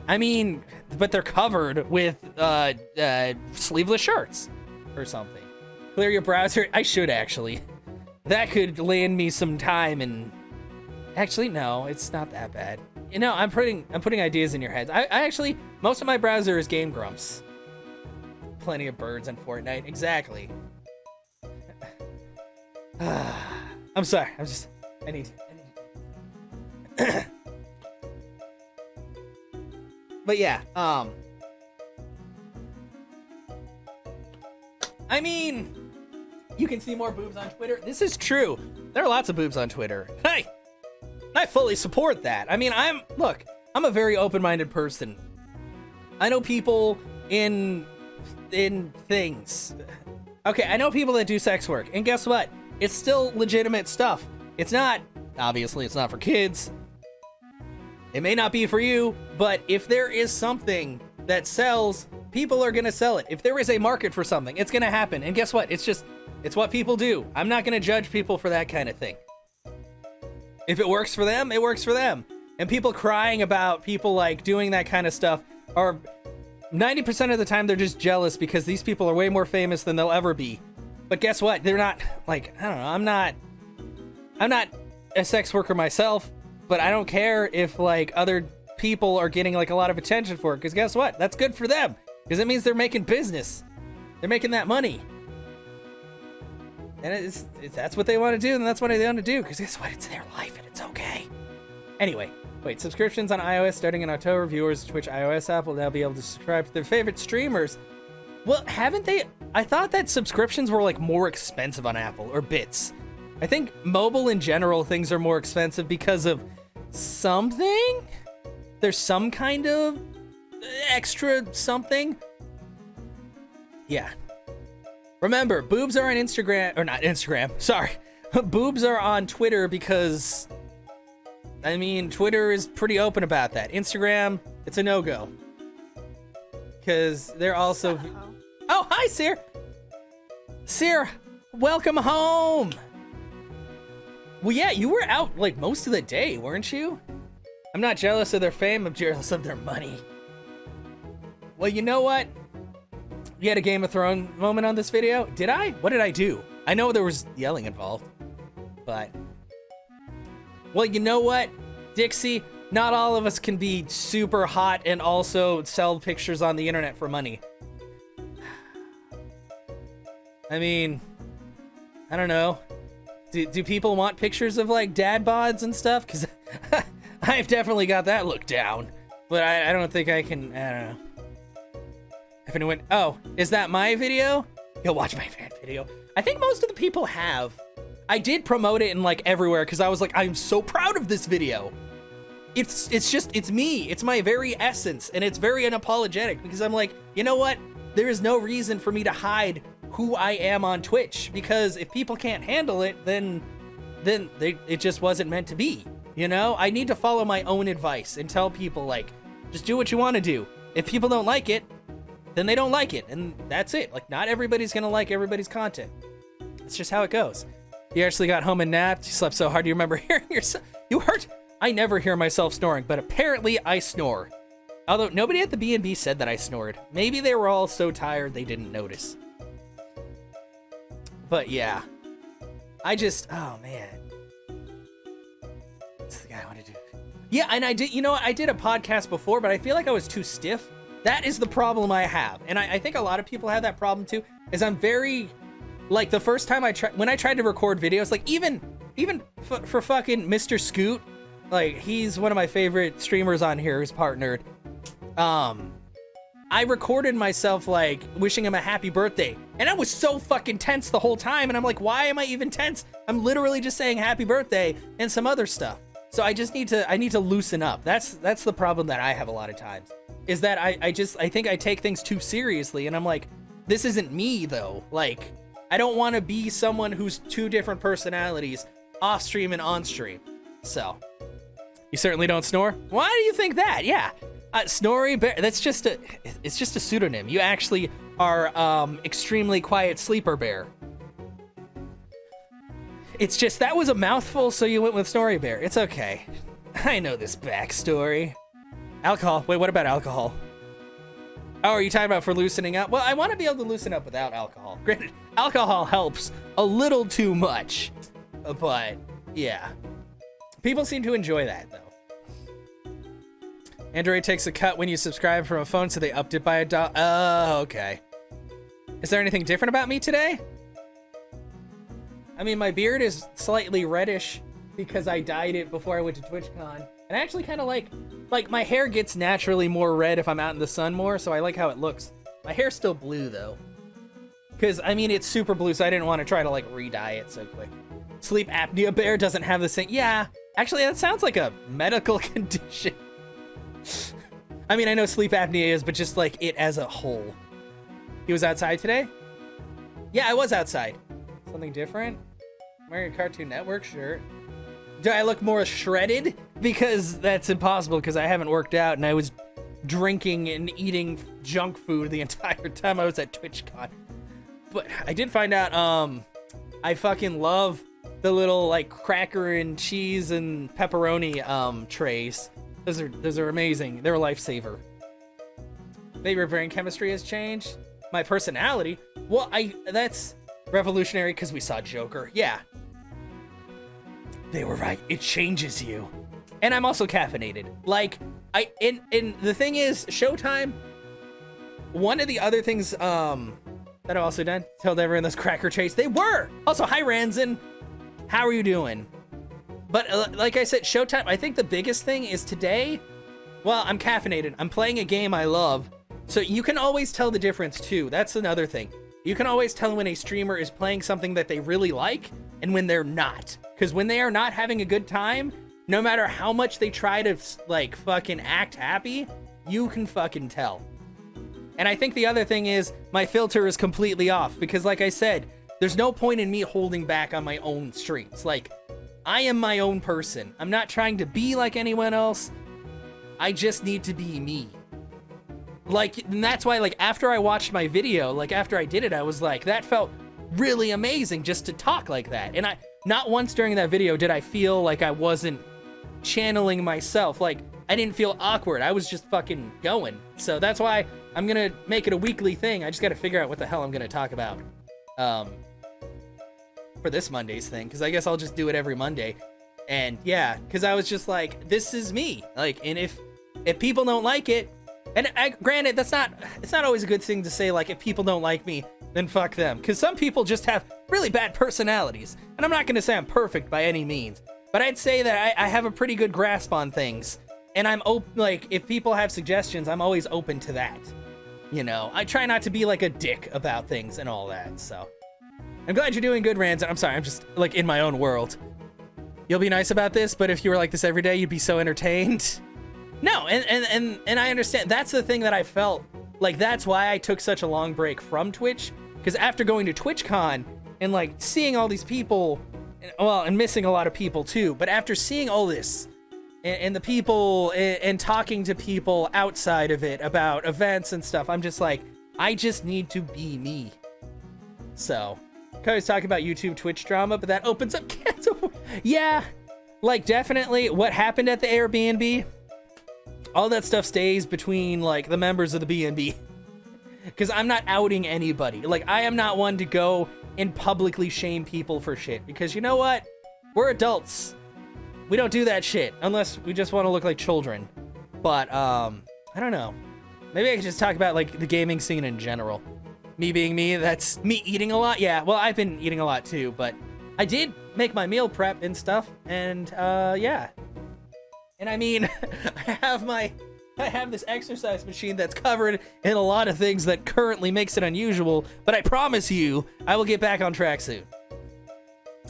I mean, but they're covered with sleeveless shirts or something. Clear your browser. I should actually. That could land me some time and... Actually, no, it's not that bad. You know, I'm putting ideas in your heads. I actually, most of my browser is Game Grumps. Plenty of birds in Fortnite. Exactly. I'm sorry. I need But yeah, I mean, you can see more boobs on Twitter. This is true. There are lots of boobs on Twitter. Hey, I fully support that. I mean, I'm a very open-minded person. I know people in things. Okay, I know people that do sex work, and guess what? It's still legitimate stuff. It's not, obviously, it's not for kids. It may not be for you, but if there is something that sells, people are gonna sell it. If there is a market for something, it's gonna happen. And guess what? It's what people do. I'm not gonna judge people for that kind of thing. If it works for them, it works for them. And people crying about people like doing that kind of stuff are 90% of the time they're just jealous because these people are way more famous than they'll ever be. But guess what? They're not, like, I don't know, I'm not a sex worker myself, but I don't care if like other people are getting like a lot of attention for it, because guess what? That's good for them, because it means they're making business. They're making that money. And that's what they want to do, and that's what they want to do, because guess what? It's their life and it's okay. Anyway, wait, subscriptions on iOS starting in October. Viewers of Twitch iOS app will now be able to subscribe to their favorite streamers. Well, haven't they? I thought that subscriptions were like more expensive on Apple or Bits. I think mobile in general, things are more expensive because of something? There's some kind of extra something? Yeah. Remember, boobs are on Instagram, or not Instagram, sorry. Boobs are on Twitter because, I mean, Twitter is pretty open about that. Instagram, it's a no-go. Because they're also... Oh, hi, Seer! Seer, welcome home! Well, yeah, you were out like most of the day, weren't you? I'm not jealous of their fame, I'm jealous of their money. Well, you know what? You had a Game of Thrones moment on this video? Did I? What did I do? I know there was yelling involved, but... Well, you know what, Dixie? Not all of us can be super hot and also sell pictures on the internet for money. I mean, I don't know. Do people want pictures of like dad bods and stuff? Because I've definitely got that look down, but I don't think I can, I don't know. If anyone, oh, is that my video? You'll watch my fan video. I think most of the people have. I did promote it in like everywhere because I was like, I'm so proud of this video. It's me. It's my very essence, and it's very unapologetic because I'm like, you know what? There is no reason for me to hide who I am on Twitch, because if people can't handle it, then it just wasn't meant to be. You know, I need to follow my own advice and tell people like, just do what you want to do. If people don't like it, then they don't like it, and that's it. Like, not everybody's gonna like everybody's content. It's just how it goes. You actually got home and napped. You slept so hard. Do you remember hearing yourself? You heard? I never hear myself snoring, but apparently I snore. Although nobody at the B&B said that I snored. Maybe they were all so tired they didn't notice. But yeah, I just, oh man. That's the guy I want to do. Yeah, and I did, you know what? I did a podcast before, but I feel like I was too stiff. That is the problem I have. And I think a lot of people have that problem too, is I'm very, like the first time when I tried to record videos, like even for fucking Mr. Scoot, like he's one of my favorite streamers on here who's partnered. I recorded myself like wishing him a happy birthday, and I was so fucking tense the whole time, and I'm like, why am I even tense? I'm literally just saying happy birthday and some other stuff. So I just need to loosen up. That's the problem that I have a lot of times, is that I think I take things too seriously, and I'm like, this isn't me though. Like, I don't want to be someone who's two different personalities off stream and on stream. So you certainly don't snore. Why do you think that? Yeah. Snory Bear, it's just a pseudonym. You actually are extremely quiet sleeper bear. It's just, that was a mouthful, so you went with Snory Bear. It's okay. I know this backstory. Alcohol. Wait, what about alcohol? Oh, are you talking about for loosening up? Well, I want to be able to loosen up without alcohol. Granted, alcohol helps a little too much, but yeah. People seem to enjoy that, though. Android takes a cut when you subscribe from a phone, so they upped it by $1. Oh, okay. Is there anything different about me today? I mean, my beard is slightly reddish because I dyed it before I went to Twitchcon. And I actually kind of like my hair gets naturally more red if I'm out in the sun more, so I like how it looks. My hair's still blue, though. Because, I mean, it's super blue, so I didn't want to try to, like, re-dye it so quick. Sleep apnea bear doesn't have the same... Yeah, actually, that sounds like a medical condition. I mean, I know sleep apnea is, but just like it as a whole. He was outside today? Yeah, I was outside. Something different? I'm wearing a Cartoon Network shirt. Do I look more shredded? Because that's impossible, because I haven't worked out and I was drinking and eating junk food the entire time I was at TwitchCon. But I did find out, I fucking love the little like cracker and cheese and pepperoni trays. Those are amazing. They're a lifesaver. Favorite brain chemistry has changed. My personality? Well, that's revolutionary because we saw Joker. Yeah. They were right. It changes you. And I'm also caffeinated. Like, and the thing is, Showtime, one of the other things that I've also done, told everyone those cracker trays, they were! Also, hi Ranzin. How are you doing? But like I said, Showtime, I think the biggest thing is today, well, I'm caffeinated. I'm playing a game I love. So you can always tell the difference too. That's another thing. You can always tell when a streamer is playing something that they really like and when they're not. Because when they are not having a good time, no matter how much they try to like fucking act happy, you can fucking tell. And I think the other thing is my filter is completely off because like I said, there's no point in me holding back on my own streams. Like, I am my own person. I'm not trying to be like anyone else. I just need to be me. Like, and that's why, like, after I watched my video, like, after I did it, I was like, that felt really amazing just to talk like that. And not once during that video did I feel like I wasn't channeling myself. Like, I didn't feel awkward. I was just fucking going. So that's why I'm gonna make it a weekly thing. I just gotta figure out what the hell I'm gonna talk about for this Monday's thing, because I guess I'll just do it every Monday. And yeah, because I was just like, this is me. Like, and if people don't like it, and granted, it's not always a good thing to say, like, if people don't like me, then fuck them. Because some people just have really bad personalities. And I'm not going to say I'm perfect by any means. But I'd say that I have a pretty good grasp on things. And I'm open, like, if people have suggestions, I'm always open to that. You know, I try not to be like a dick about things and all that, so. I'm glad you're doing good, Rans. I'm sorry, I'm just, like, in my own world. You'll be nice about this, but if you were like this every day, you'd be so entertained. No, and I understand. That's the thing that I felt. Like, that's why I took such a long break from Twitch. Because after going to TwitchCon and, like, seeing all these people, and missing a lot of people, too. But after seeing all this, and the people, and talking to people outside of it about events and stuff, I'm just like, I just need to be me. So, I was talking about YouTube Twitch drama, but that opens up cans of... Yeah, like, definitely what happened at the Airbnb, all that stuff stays between, like, the members of the B&B. Because I'm not outing anybody. Like, I am not one to go and publicly shame people for shit. Because you know what? We're adults. We don't do that shit. Unless we just want to look like children. But, I don't know. Maybe I could just talk about, like, the gaming scene in general. Me being me, that's me eating a lot. Yeah, well, I've been eating a lot too. But I did make my meal prep and stuff. And, yeah. And I mean, I have this exercise machine that's covered in a lot of things that currently makes it unusual, but I promise you, I will get back on track soon.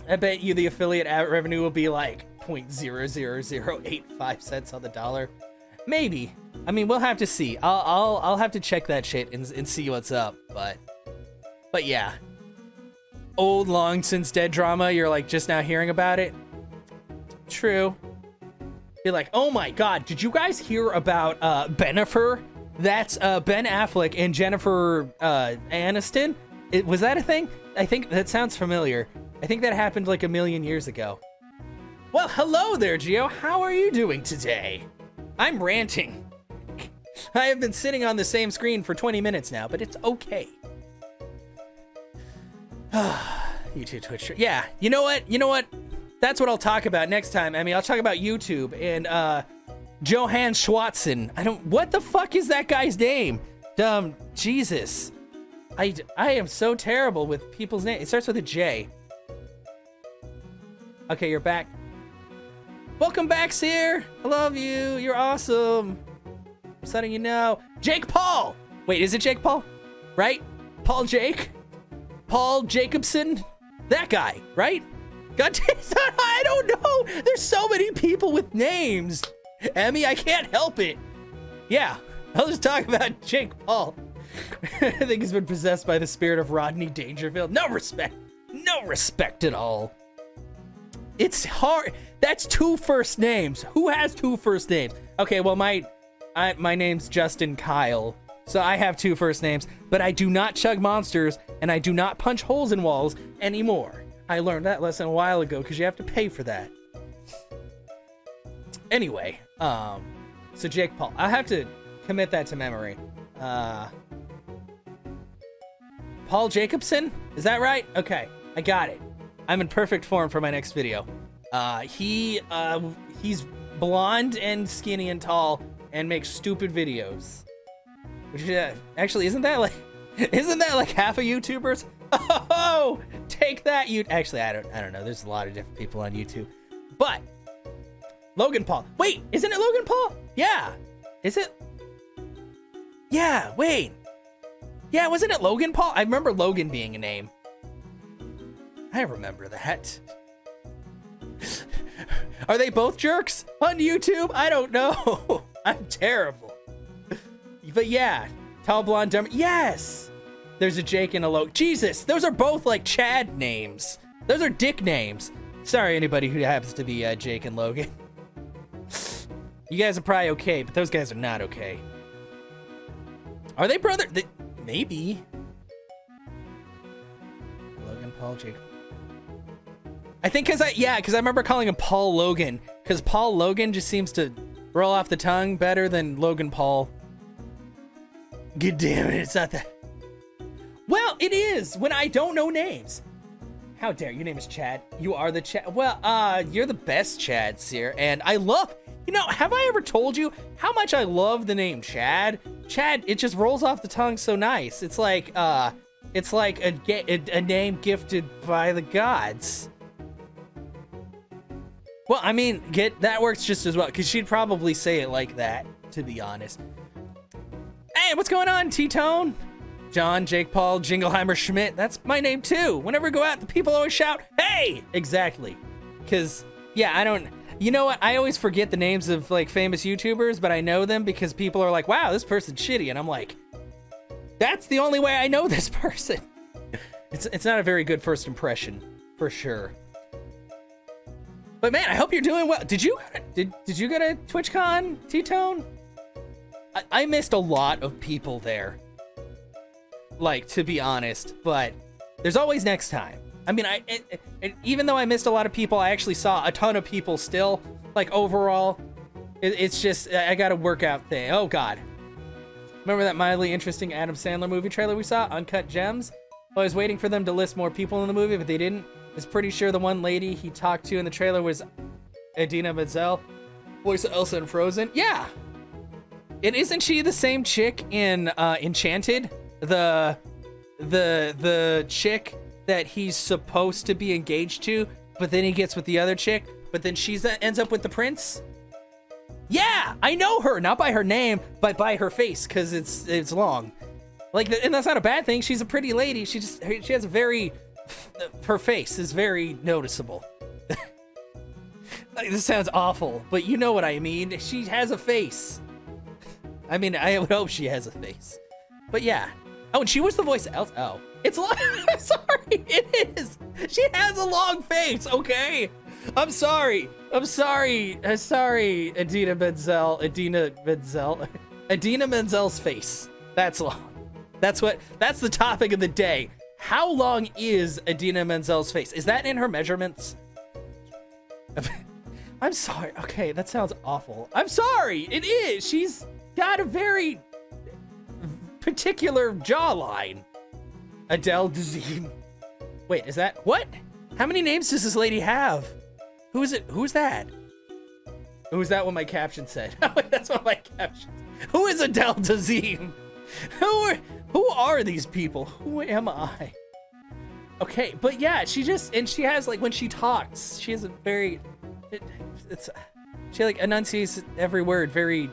I bet you the affiliate revenue will be like 0.00085 cents on the dollar. Maybe. I mean, we'll have to see. I'll have to check that shit and see what's up, but yeah. Old long since dead drama, you're like just now hearing about it? True. Be like, oh my god, did you guys hear about Bennifer? That's Ben Affleck and Jennifer Aniston. Was that a thing? I think that sounds familiar. I think that happened like a million years ago. Well, hello there, Gio. How are you doing today? I'm ranting. I have been sitting on the same screen for 20 minutes now, but it's okay. YouTube, Twitch. Yeah, you know what? That's what I'll talk about next time. I mean, I'll talk about YouTube and Johann Schwatzen. What the fuck is that guy's name? Jesus. I am so terrible with people's names. It starts with a J. Okay, you're back. Welcome back, Seer. I love you. You're awesome. I'm letting you know. Jake Paul. Wait, is it Jake Paul? Right? Paul Jacobson? That guy, right? God damn, I don't know. There's so many people with names. Emmy, I can't help it. Yeah, I'll just talk about Jake Paul. I think he's been possessed by the spirit of Rodney Dangerfield. No respect. No respect at all. It's hard. That's two first names. Who has two first names? Okay, well, my name's Justin Kyle. So I have two first names, but I do not chug monsters and I do not punch holes in walls anymore. I learned that lesson a while ago because you have to pay for that. Anyway, so Jake Paul. I'll have to commit that to memory. Paul Jacobson? Is that right? Okay, I got it. I'm in perfect form for my next video. He's blonde and skinny and tall and makes stupid videos. Which, actually, isn't that like half of YouTubers? Oh, take that, you. Actually, I don't know. There's a lot of different people on YouTube, but Logan Paul. Wait, isn't it Logan Paul? Yeah, is it? Yeah, wait. Yeah, wasn't it Logan Paul? I remember Logan being a name. I remember that. Are they both jerks on YouTube? I don't know. I'm terrible. But yeah, tall, blonde, dumb. Yes! There's a Jake and a Logan. Jesus, those are both like Chad names. Those are dick names. Sorry, anybody who happens to be Jake and Logan. You guys are probably okay, but those guys are not okay. Are they brother? Maybe. Logan Paul, Jake. I think because I remember calling him Paul Logan, because Paul Logan just seems to roll off the tongue better than Logan Paul. God damn it, it's not that. Well, it is when I don't know names. How dare, your name is Chad. You are the Chad. Well, you're the best Chad, Seer, and I love, you know, have I ever told you how much I love the name Chad? Chad, it just rolls off the tongue so nice. It's like a name gifted by the gods. Well, I mean, that works just as well, because she'd probably say it like that, to be honest. Hey, what's going on, T-Tone? John, Jake Paul, Jingleheimer Schmidt. That's my name too. Whenever I go out, the people always shout, hey! Exactly. Because, yeah, I don't... You know what? I always forget the names of, like, famous YouTubers, but I know them because people are like, wow, this person's shitty. And I'm like, that's the only way I know this person. It's not a very good first impression, for sure. But man, I hope you're doing well. Did you go to TwitchCon, T-Tone? I missed a lot of people there. Like, to be honest, but there's always next time. I mean, even though I missed a lot of people, I actually saw a ton of people still. Like, overall, it's just, I got a workout thing. Oh, God. Remember that mildly interesting Adam Sandler movie trailer we saw, Uncut Gems? Well, I was waiting for them to list more people in the movie, but they didn't. I was pretty sure the one lady he talked to in the trailer was Idina Menzel, voice of Elsa in Frozen. Yeah. And isn't she the same chick in Enchanted? The chick that he's supposed to be engaged to, but then he gets with the other chick, but then she ends up with the prince? Yeah, I know her, not by her name, but by her face, because it's long. Like, and that's not a bad thing. She's a pretty lady. She has a very, her face is very noticeable. Like, this sounds awful, but you know what I mean. She has a face. I mean, I would hope she has a face. But yeah. Oh, and she was the voice of Elsa. Oh, it's long. Sorry, it is. She has a long face, okay? I'm sorry. Idina Menzel. Idina Menzel's face. That's long. That's the topic of the day. How long is Idina Menzel's face? Is that in her measurements? I'm sorry. Okay, that sounds awful. I'm sorry. It is. She's got a very particular jawline. Adele Dazeem. Wait, is that what? How many names does this lady have? Who is it? Who's that? Who's that? What my caption said. That's what my caption said. Who is Adele Dazeem? Who are these people? Who am I? Okay, but yeah, she has, like, when she talks, she has a very, she like enunciates every word very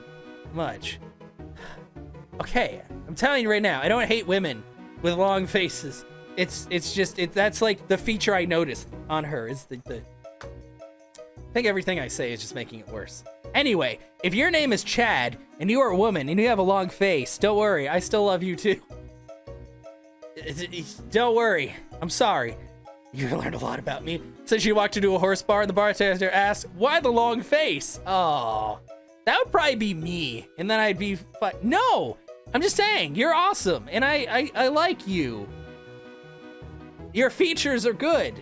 much. Okay, I'm telling you right now, I don't hate women with long faces. That's like the feature I noticed on her is the I think everything I say is just making it worse. Anyway, if your name is Chad and you are a woman and you have a long face, don't worry, I still love you too. Don't worry, I'm sorry. You learned a lot about me. Since you walked into a horse bar and the bartender asked, why the long face? Oh, that would probably be me. And then I'd be no, I'm just saying, you're awesome. And I like you. Your features are good.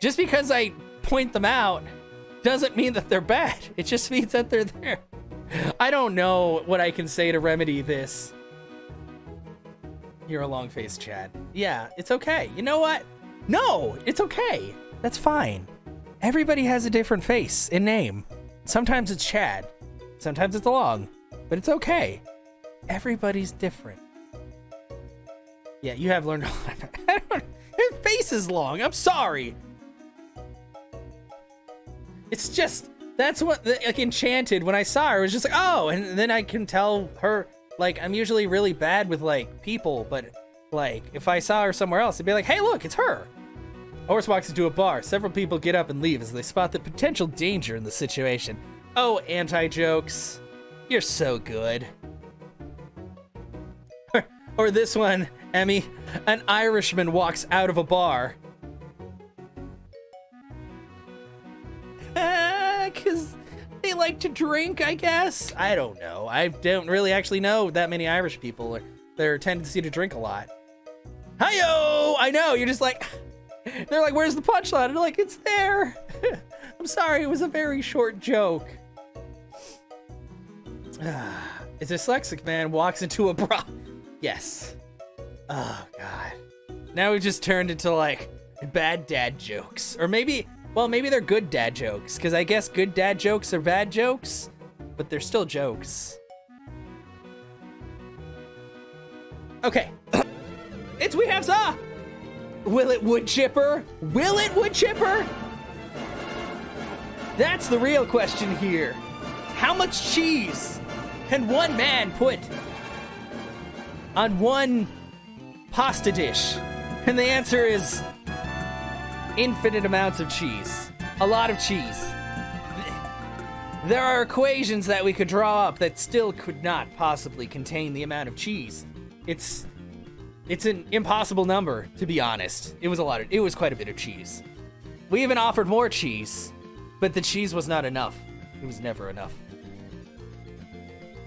Just because I point them out doesn't mean that they're bad. It just means that they're there. I don't know what I can say to remedy this. You're a long face, Chad. Yeah, it's okay. You know what? No, it's okay. That's fine. Everybody has a different face and name. Sometimes it's Chad. Sometimes it's long. But it's okay. Everybody's different. Yeah, you have learned a lot. His face is long. I'm sorry. It's just, that's what, like, Enchanted, when I saw her, it was just like, oh, and then I can tell her, like, I'm usually really bad with, like, people, but, like, if I saw her somewhere else, I'd be like, hey, look, it's her. Horse walks into a bar. Several people get up and leave as they spot the potential danger in the situation. Oh, anti-jokes. You're so good. Or this one, Emmy. An Irishman walks out of a bar. Because they like to drink, I guess? I don't know. I don't really actually know that many Irish people. Their tendency to drink a lot. Hi-yo! I know, you're just like, They're like, where's the punchline? And I'm like, it's there. I'm sorry, it was a very short joke. A dyslexic man walks into a bra. Yes. Oh, God. Now we just turned into, like, bad dad jokes. Or maybe, well, maybe they're good dad jokes, because I guess good dad jokes are bad jokes, but they're still jokes. Okay. It's We Have Za! Will it wood chipper? Will it wood chipper? That's the real question here. How much cheese can one man put on one pasta dish? And the answer is infinite amounts of cheese. A lot of cheese. There are equations that we could draw up that still could not possibly contain the amount of cheese. It's an impossible number, to be honest. It was quite a bit of cheese. We even offered more cheese, but the cheese was not enough. It was never enough.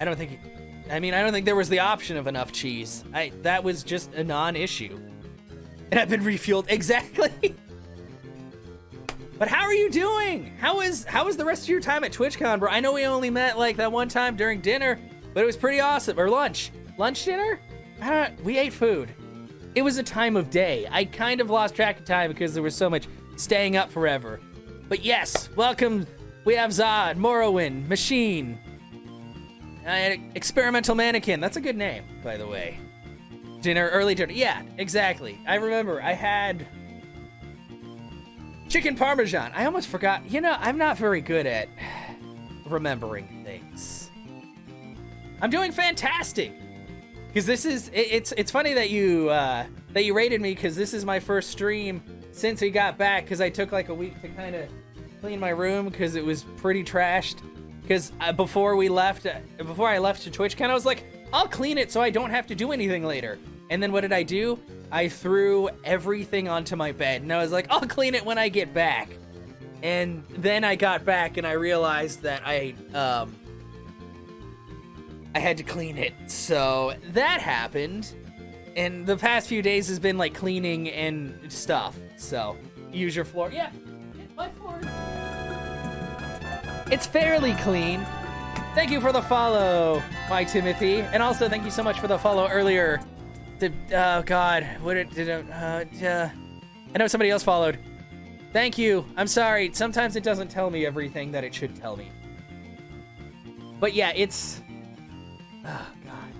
I don't think there was the option of enough cheese. That was just a non-issue. And I've been refueled exactly. But how are you doing? How was the rest of your time at TwitchCon, bro? I know we only met like that one time during dinner, but it was pretty awesome. Or lunch. Lunch dinner? We ate food. It was a time of day. I kind of lost track of time because there was so much staying up forever. But yes, welcome. We have Zod, Morrowind, Machine, Experimental Mannequin. That's a good name, by the way. Dinner, early dinner. Yeah, exactly. I remember I had chicken parmesan. I almost forgot. You know, I'm not very good at remembering things. I'm doing fantastic. Because this is, it's funny that you rated me, because this is my first stream since we got back, because I took like a week to kind of clean my room because it was pretty trashed. Because before I left to TwitchCon, I was like, I'll clean it so I don't have to do anything later. And then what did I do? I threw everything onto my bed, and I was like, I'll clean it when I get back. And then I got back and I realized that I had to clean it. So that happened. And the past few days has been like cleaning and stuff. So use your floor. Yeah, my floor. It's fairly clean. Thank you for the follow, my Timothy. And also thank you so much for the follow earlier. Oh God, I know somebody else followed. Thank you. I'm sorry. Sometimes it doesn't tell me everything that it should tell me. But yeah, it's... Oh, God.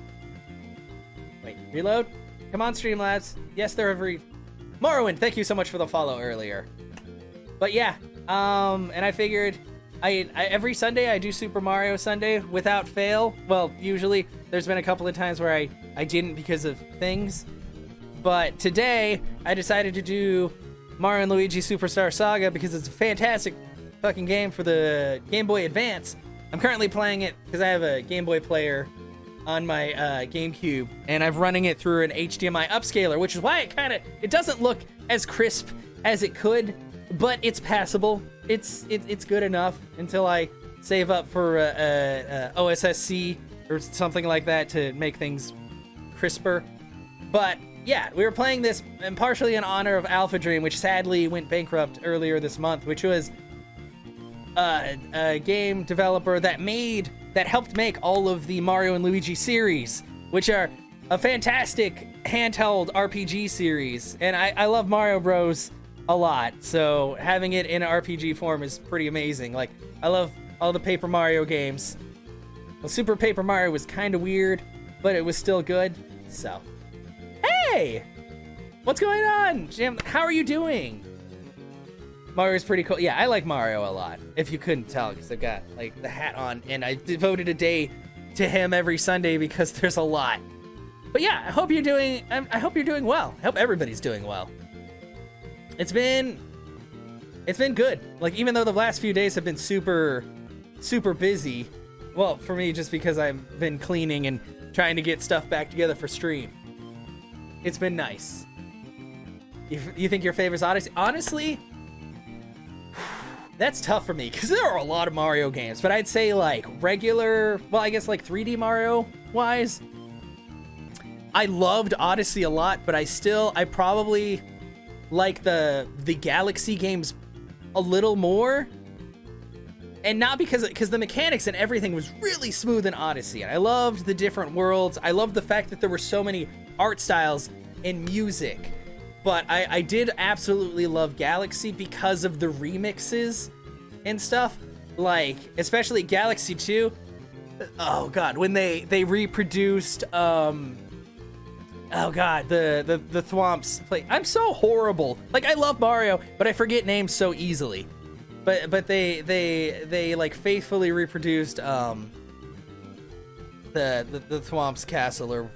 Wait, reload? Come on, Streamlabs. Yes, they're every... Morrowind, thank you so much for the follow earlier. But yeah, and I figured I every Sunday I do Super Mario Sunday without fail. Well, usually there's been a couple of times where I didn't because of things. But today I decided to do Mario & Luigi Superstar Saga because it's a fantastic fucking game for the Game Boy Advance. I'm currently playing it because I have a Game Boy player on my GameCube, and I'm running it through an HDMI upscaler, which is why it doesn't look as crisp as it could, but it's passable. It's good enough until I save up for OSSC or something like that to make things crisper. But yeah, we were playing this and partially in honor of Alpha Dream, which sadly went bankrupt earlier this month, which was a game developer that helped make all of the Mario and Luigi series, which are a fantastic handheld RPG series. And I love Mario Bros. A lot, so having it in an RPG form is pretty amazing. Like, I love all the Paper Mario games. Well, Super Paper Mario was kind of weird, but it was still good, so. Hey! What's going on, Jim? How are you doing? Mario's pretty cool. Yeah, I like Mario a lot, if you couldn't tell, because I've got, like, the hat on, and I devoted a day to him every Sunday because there's a lot. But yeah, I hope you're doing well. I hope everybody's doing well. It's been good. Like, even though the last few days have been super busy, well, for me, just because I've been cleaning and trying to get stuff back together for stream, it's been nice. You think your favorite's Odyssey? Honestly, that's tough for me because there are a lot of Mario games, but I'd say like regular, well, I guess like 3D Mario wise, I loved Odyssey a lot, but I probably like the Galaxy games a little more. And not because the mechanics and everything was really smooth in Odyssey. And I loved the different worlds. I loved the fact that there were so many art styles and music. But I did absolutely love Galaxy because of the remixes and stuff. Like, especially Galaxy 2. Oh god, when they reproduced oh god, the Thwomps play. I'm so horrible. Like, I love Mario, but I forget names so easily. But they like faithfully reproduced the Thwomps castle, or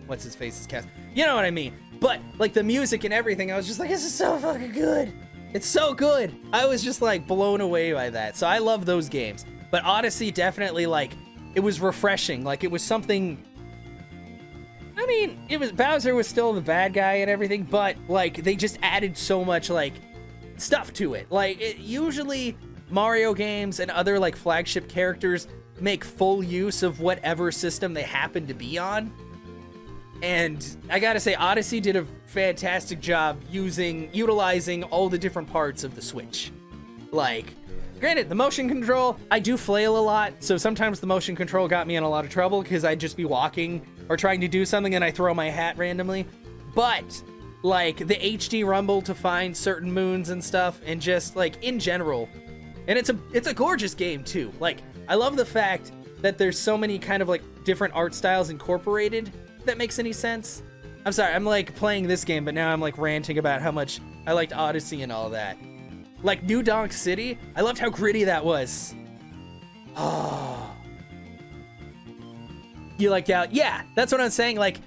what's his face's castle. You know what I mean? But like the music and everything, I was just like, this is so fucking good. It's so good. I was just like blown away by that. So I love those games. But Odyssey definitely, like, it was refreshing. Like, it was something. I mean, it was, Bowser was still the bad guy and everything, but like they just added so much like stuff to it. Like, usually Mario games and other like flagship characters make full use of whatever system they happen to be on. And I gotta say, Odyssey did a fantastic job utilizing all the different parts of the Switch. Like, granted, the motion control, I do flail a lot, so sometimes the motion control got me in a lot of trouble because I'd just be walking or trying to do something and I throw my hat randomly. But like the HD rumble to find certain moons and stuff, and just like in general, and it's a gorgeous game too. Like, I love the fact that there's so many kind of like different art styles incorporated. If that makes any sense. I'm sorry, I'm like playing this game, but now I'm like ranting about how much I liked Odyssey and all that. Like New Donk City, I loved how gritty that was. Oh. You like out? Yeah, that's what I'm saying. Like,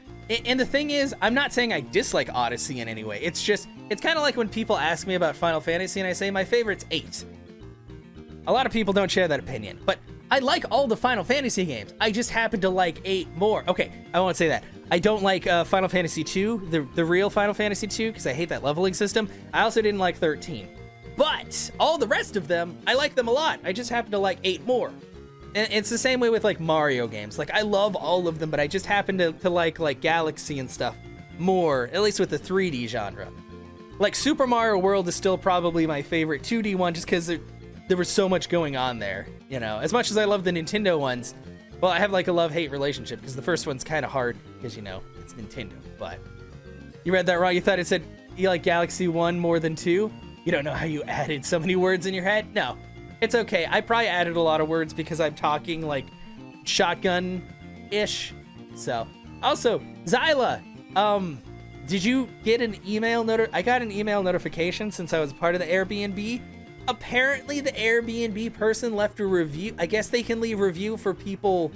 and the thing is, I'm not saying I dislike Odyssey in any way. It's just, it's kind of like when people ask me about Final Fantasy and I say my favorite's 8. A lot of people don't share that opinion, but I like all the Final Fantasy games. I just happen to like 8 more. Okay, I won't say that. I don't like Final Fantasy 2, the real Final Fantasy 2, because I hate that leveling system. I also didn't like 13. But all the rest of them, I like them a lot. I just happen to like 8 more. And it's the same way with like Mario games. Like, I love all of them, but I just happen to like Galaxy and stuff more, at least with the 3D genre. Like, Super Mario World is still probably my favorite 2D one, just because there was so much going on there, you know. As much as I love the Nintendo ones, well, I have like a love-hate relationship, because the first one's kind of hard, because, you know, it's Nintendo. But you read that wrong. You thought it said you like Galaxy 1 more than 2? You don't know how you added so many words in your head? No, it's okay. I probably added a lot of words because I'm talking like shotgun-ish. So, also, Zyla, did you get an email I got an email notification since I was part of the Airbnb. Apparently the Airbnb person left a review. I guess they can leave review for people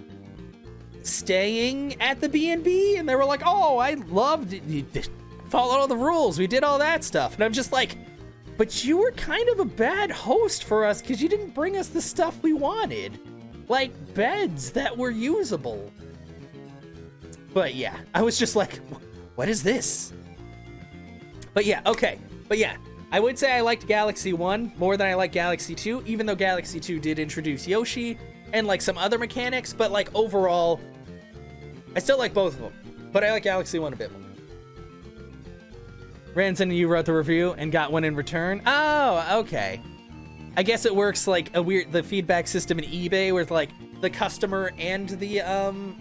staying at the B&B, and they were like, oh, I loved it. You followed all the rules. We did all that stuff. And I'm just like, but you were kind of a bad host for us because you didn't bring us the stuff we wanted. Like beds that were usable. But yeah, I was just like, what is this? But yeah, okay. But yeah, I would say I liked Galaxy 1 more than I like Galaxy 2, even though Galaxy 2 did introduce Yoshi and like some other mechanics, but like overall, I still like both of them. But I like Galaxy 1 a bit more. Ranson, you wrote the review and got one in return. Oh, okay. I guess it works like the feedback system in eBay where like the customer and the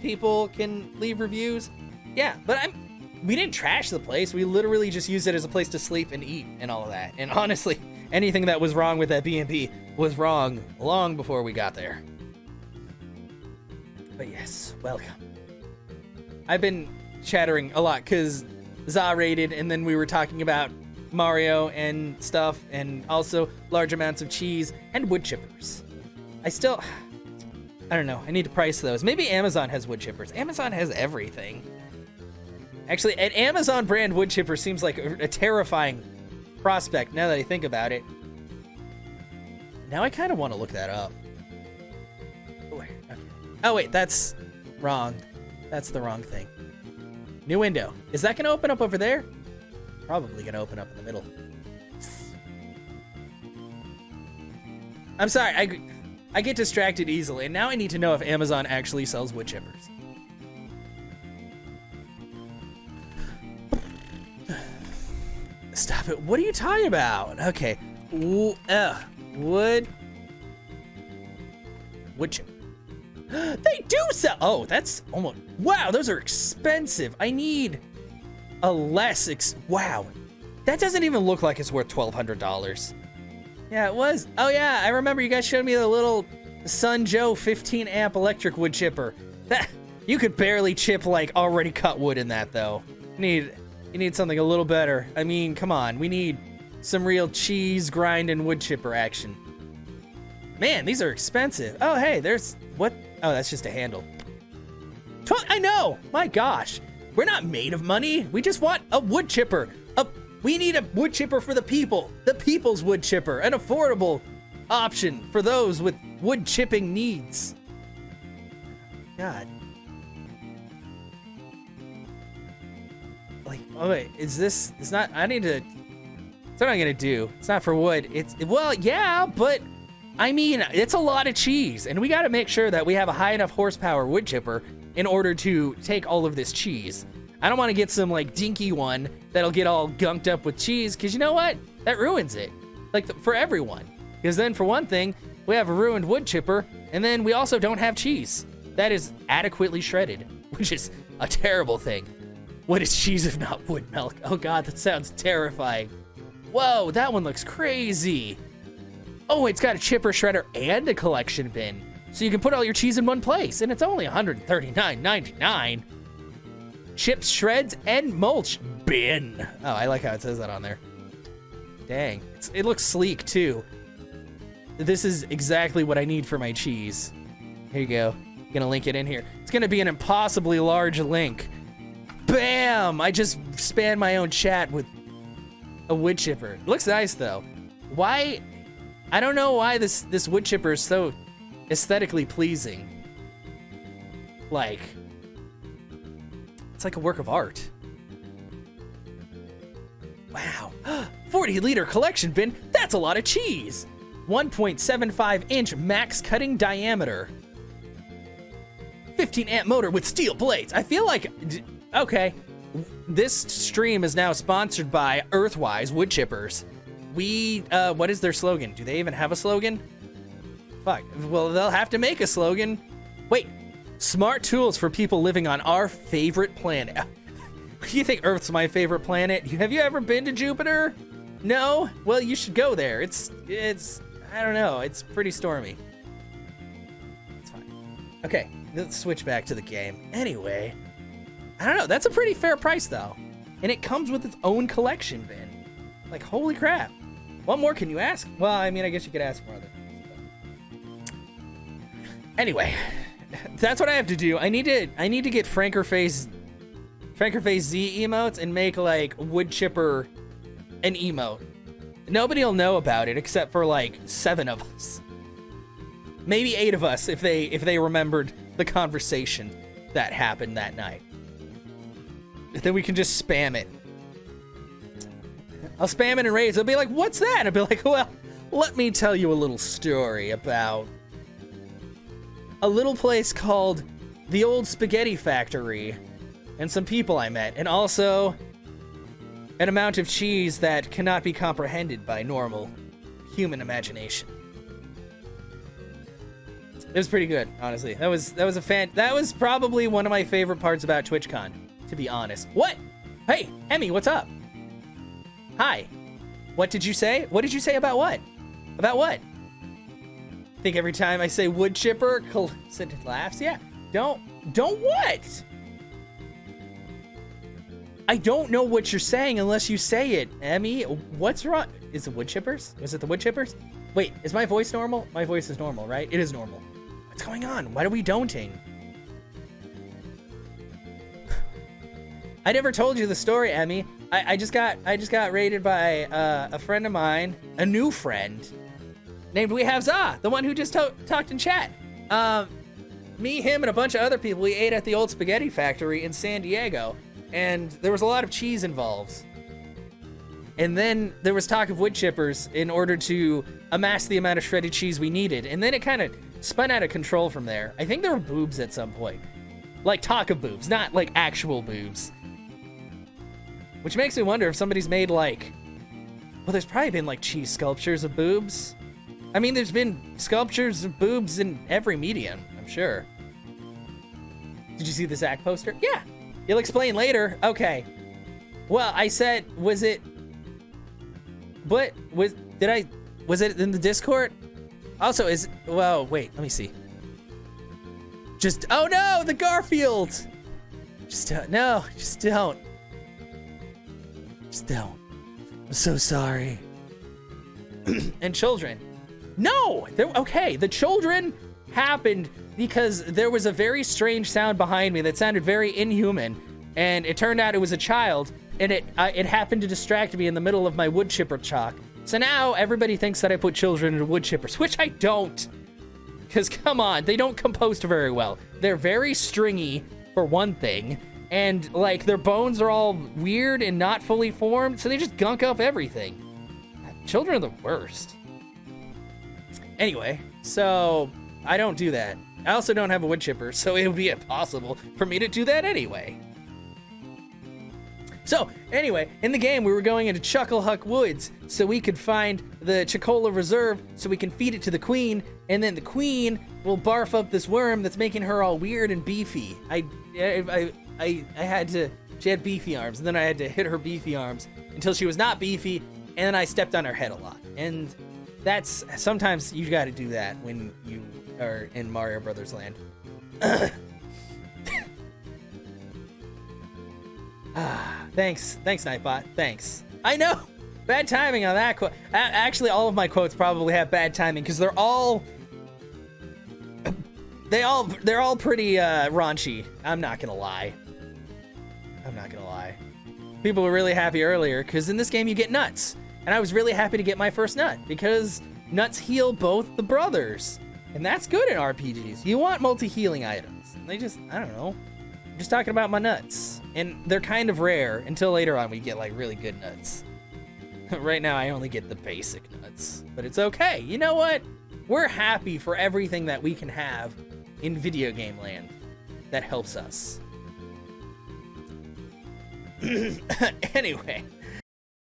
people can leave reviews. Yeah, but we didn't trash the place. We literally just used it as a place to sleep and eat and all of that. And honestly, anything that was wrong with that B&B was wrong long before we got there. But yes, welcome. I've been chattering a lot because Za rated, and then we were talking about Mario and stuff, and also large amounts of cheese and wood chippers. I don't know. I need to price those. Maybe Amazon has wood chippers. Amazon has everything. Actually, an Amazon brand wood chipper seems like a terrifying prospect now that I think about it. Now I kind of want to look that up. Okay. Oh wait, that's wrong. That's the wrong thing. New window. Is that going to open up over there? Probably going to open up in the middle. I'm sorry, I get distracted easily, and now I need to know if Amazon actually sells wood chippers. Stop it. What are you talking about? Okay. Wood chip. They do sell. Oh, that's almost. Wow, those are expensive. I need a less. Wow. That doesn't even look like it's worth $1,200. Yeah, it was. Oh, yeah. I remember you guys showed me the little Sun Joe 15 amp electric wood chipper. That you could barely chip like already cut wood in that, though. You need something a little better. I mean, come on. We need some real cheese grind and wood chipper action. Man, these are expensive. Oh, hey, there's what? Oh, that's just a handle. I know. My gosh. We're not made of money. We just want a wood chipper. We need a wood chipper for the people. The people's wood chipper. An affordable option for those with wood chipping needs. God. Like, oh wait, is this, it's not, I need to, it's what I'm gonna do. It's not for wood. Well, yeah, but I mean, it's a lot of cheese and we gotta make sure that we have a high enough horsepower wood chipper in order to take all of this cheese. I don't want to get some like dinky one that'll get all gunked up with cheese, because you know what? That ruins it. Like for everyone. Because then for one thing, we have a ruined wood chipper, and then we also don't have cheese that is adequately shredded, which is a terrible thing. What is cheese if not wood milk? Oh God, that sounds terrifying. Whoa, that one looks crazy. Oh, it's got a chipper, shredder, and a collection bin. So you can put all your cheese in one place, and it's only $139.99. Chips, shreds, and mulch bin. Oh, I like how it says that on there. Dang, it looks sleek too. This is exactly what I need for my cheese. Here you go. I'm gonna link it in here. It's gonna be an impossibly large link. Bam! I just spanned my own chat with a wood chipper. It looks nice though. Why? I don't know why this wood chipper is so aesthetically pleasing. Like, it's like a work of art. Wow. 40-liter collection bin. That's a lot of cheese. 1.75-inch max cutting diameter. 15 amp motor with steel blades. I feel like, okay. This stream is now sponsored by Earthwise Wood Chippers. What is their slogan? Do they even have a slogan? Fuck. Well, they'll have to make a slogan. Wait. Smart tools for people living on our favorite planet. You think Earth's my favorite planet? Have you ever been to Jupiter? No? Well, you should go there. It's I don't know. It's pretty stormy. It's fine. Okay, let's switch back to the game. Anyway, I don't know. That's a pretty fair price though. And it comes with its own collection bin. Like, holy crap. What more can you ask? Well, I mean, I guess you could ask for other things. Anyway, that's what I have to do. I need to get Frankerface Z emotes and make like wood chipper an emote. Nobody will know about it except for like 7 of us. Maybe 8 of us if they remembered the conversation that happened that night. Then we can just spam it. I'll spam it and raise. They'll be like, what's that? And I'll be like, well, let me tell you a little story about a little place called the Old Spaghetti Factory and some people I met, and also an amount of cheese that cannot be comprehended by normal human imagination. It was pretty good, honestly. That was probably one of my favorite parts about TwitchCon, to be honest. What? Hey, Emmy, what's up? Hi. What did you say? What did you say about what? About what? I think every time I say wood chipper, it laughs. Yeah. Don't what? I don't know what you're saying unless you say it, Emmy. What's wrong? Is it wood chippers? Was it the wood chippers? Wait, is my voice normal? My voice is normal, right? It is normal. What's going on? What are we don'ting? I never told you the story, Emmy. I just got raided by a friend of mine, a new friend, named We Have Za, the one who just talked in chat. Me, him, and a bunch of other people, we ate at the Old Spaghetti Factory in San Diego, and there was a lot of cheese involved. And then there was talk of wood chippers in order to amass the amount of shredded cheese we needed, and then it kind of spun out of control from there. I think there were boobs at some point. Like talk of boobs, not like actual boobs. Which makes me wonder if somebody's made like Well, there's probably been like cheese sculptures of boobs. I mean, there's been sculptures of boobs in every medium, I'm sure. Did you see the Zach poster? Yeah. You'll explain later. Okay. Well, I said, was it... What? Was it in the Discord? Also, well, wait, let me see. Oh no, the Garfield! Just don't. Just don't. I'm so sorry. And children. No! Okay, the children happened because there was a very strange sound behind me that sounded very inhuman, and it turned out it was a child, and it happened to distract me in the middle of my wood chipper chalk. So now everybody thinks that I put children into wood chippers, which I don't. Because come on, they don't compost very well. They're very stringy, for one thing, and like their bones are all weird and not fully formed, so they just gunk up everything. Children are the worst. Anyway, so I don't do that. I also don't have a wood chipper, so it would be impossible for me to do that anyway. So, anyway, in the game, we were going into Chucklehuck Woods so we could find the Chocola Reserve so we can feed it to the queen, and then the queen will barf up this worm that's making her all weird and beefy. She had beefy arms, and then I had to hit her beefy arms until she was not beefy, and then I stepped on her head a lot. And sometimes you gotta do that when you are in Mario Brothers land. Thanks, Nightbot. Thanks. I know. Bad timing on that quote. Actually, all of my quotes probably have bad timing because they're all pretty raunchy. I'm not gonna lie. People were really happy earlier because in this game you get nuts, and I was really happy to get my first nut because nuts heal both the brothers, and that's good in RPGs. You want multi-healing items. And I don't know. I'm just talking about my nuts. And they're kind of rare until later on we get like really good nuts. Right now I only get the basic nuts, but it's okay. You know what? We're happy for everything that we can have in video game land that helps us. Anyway,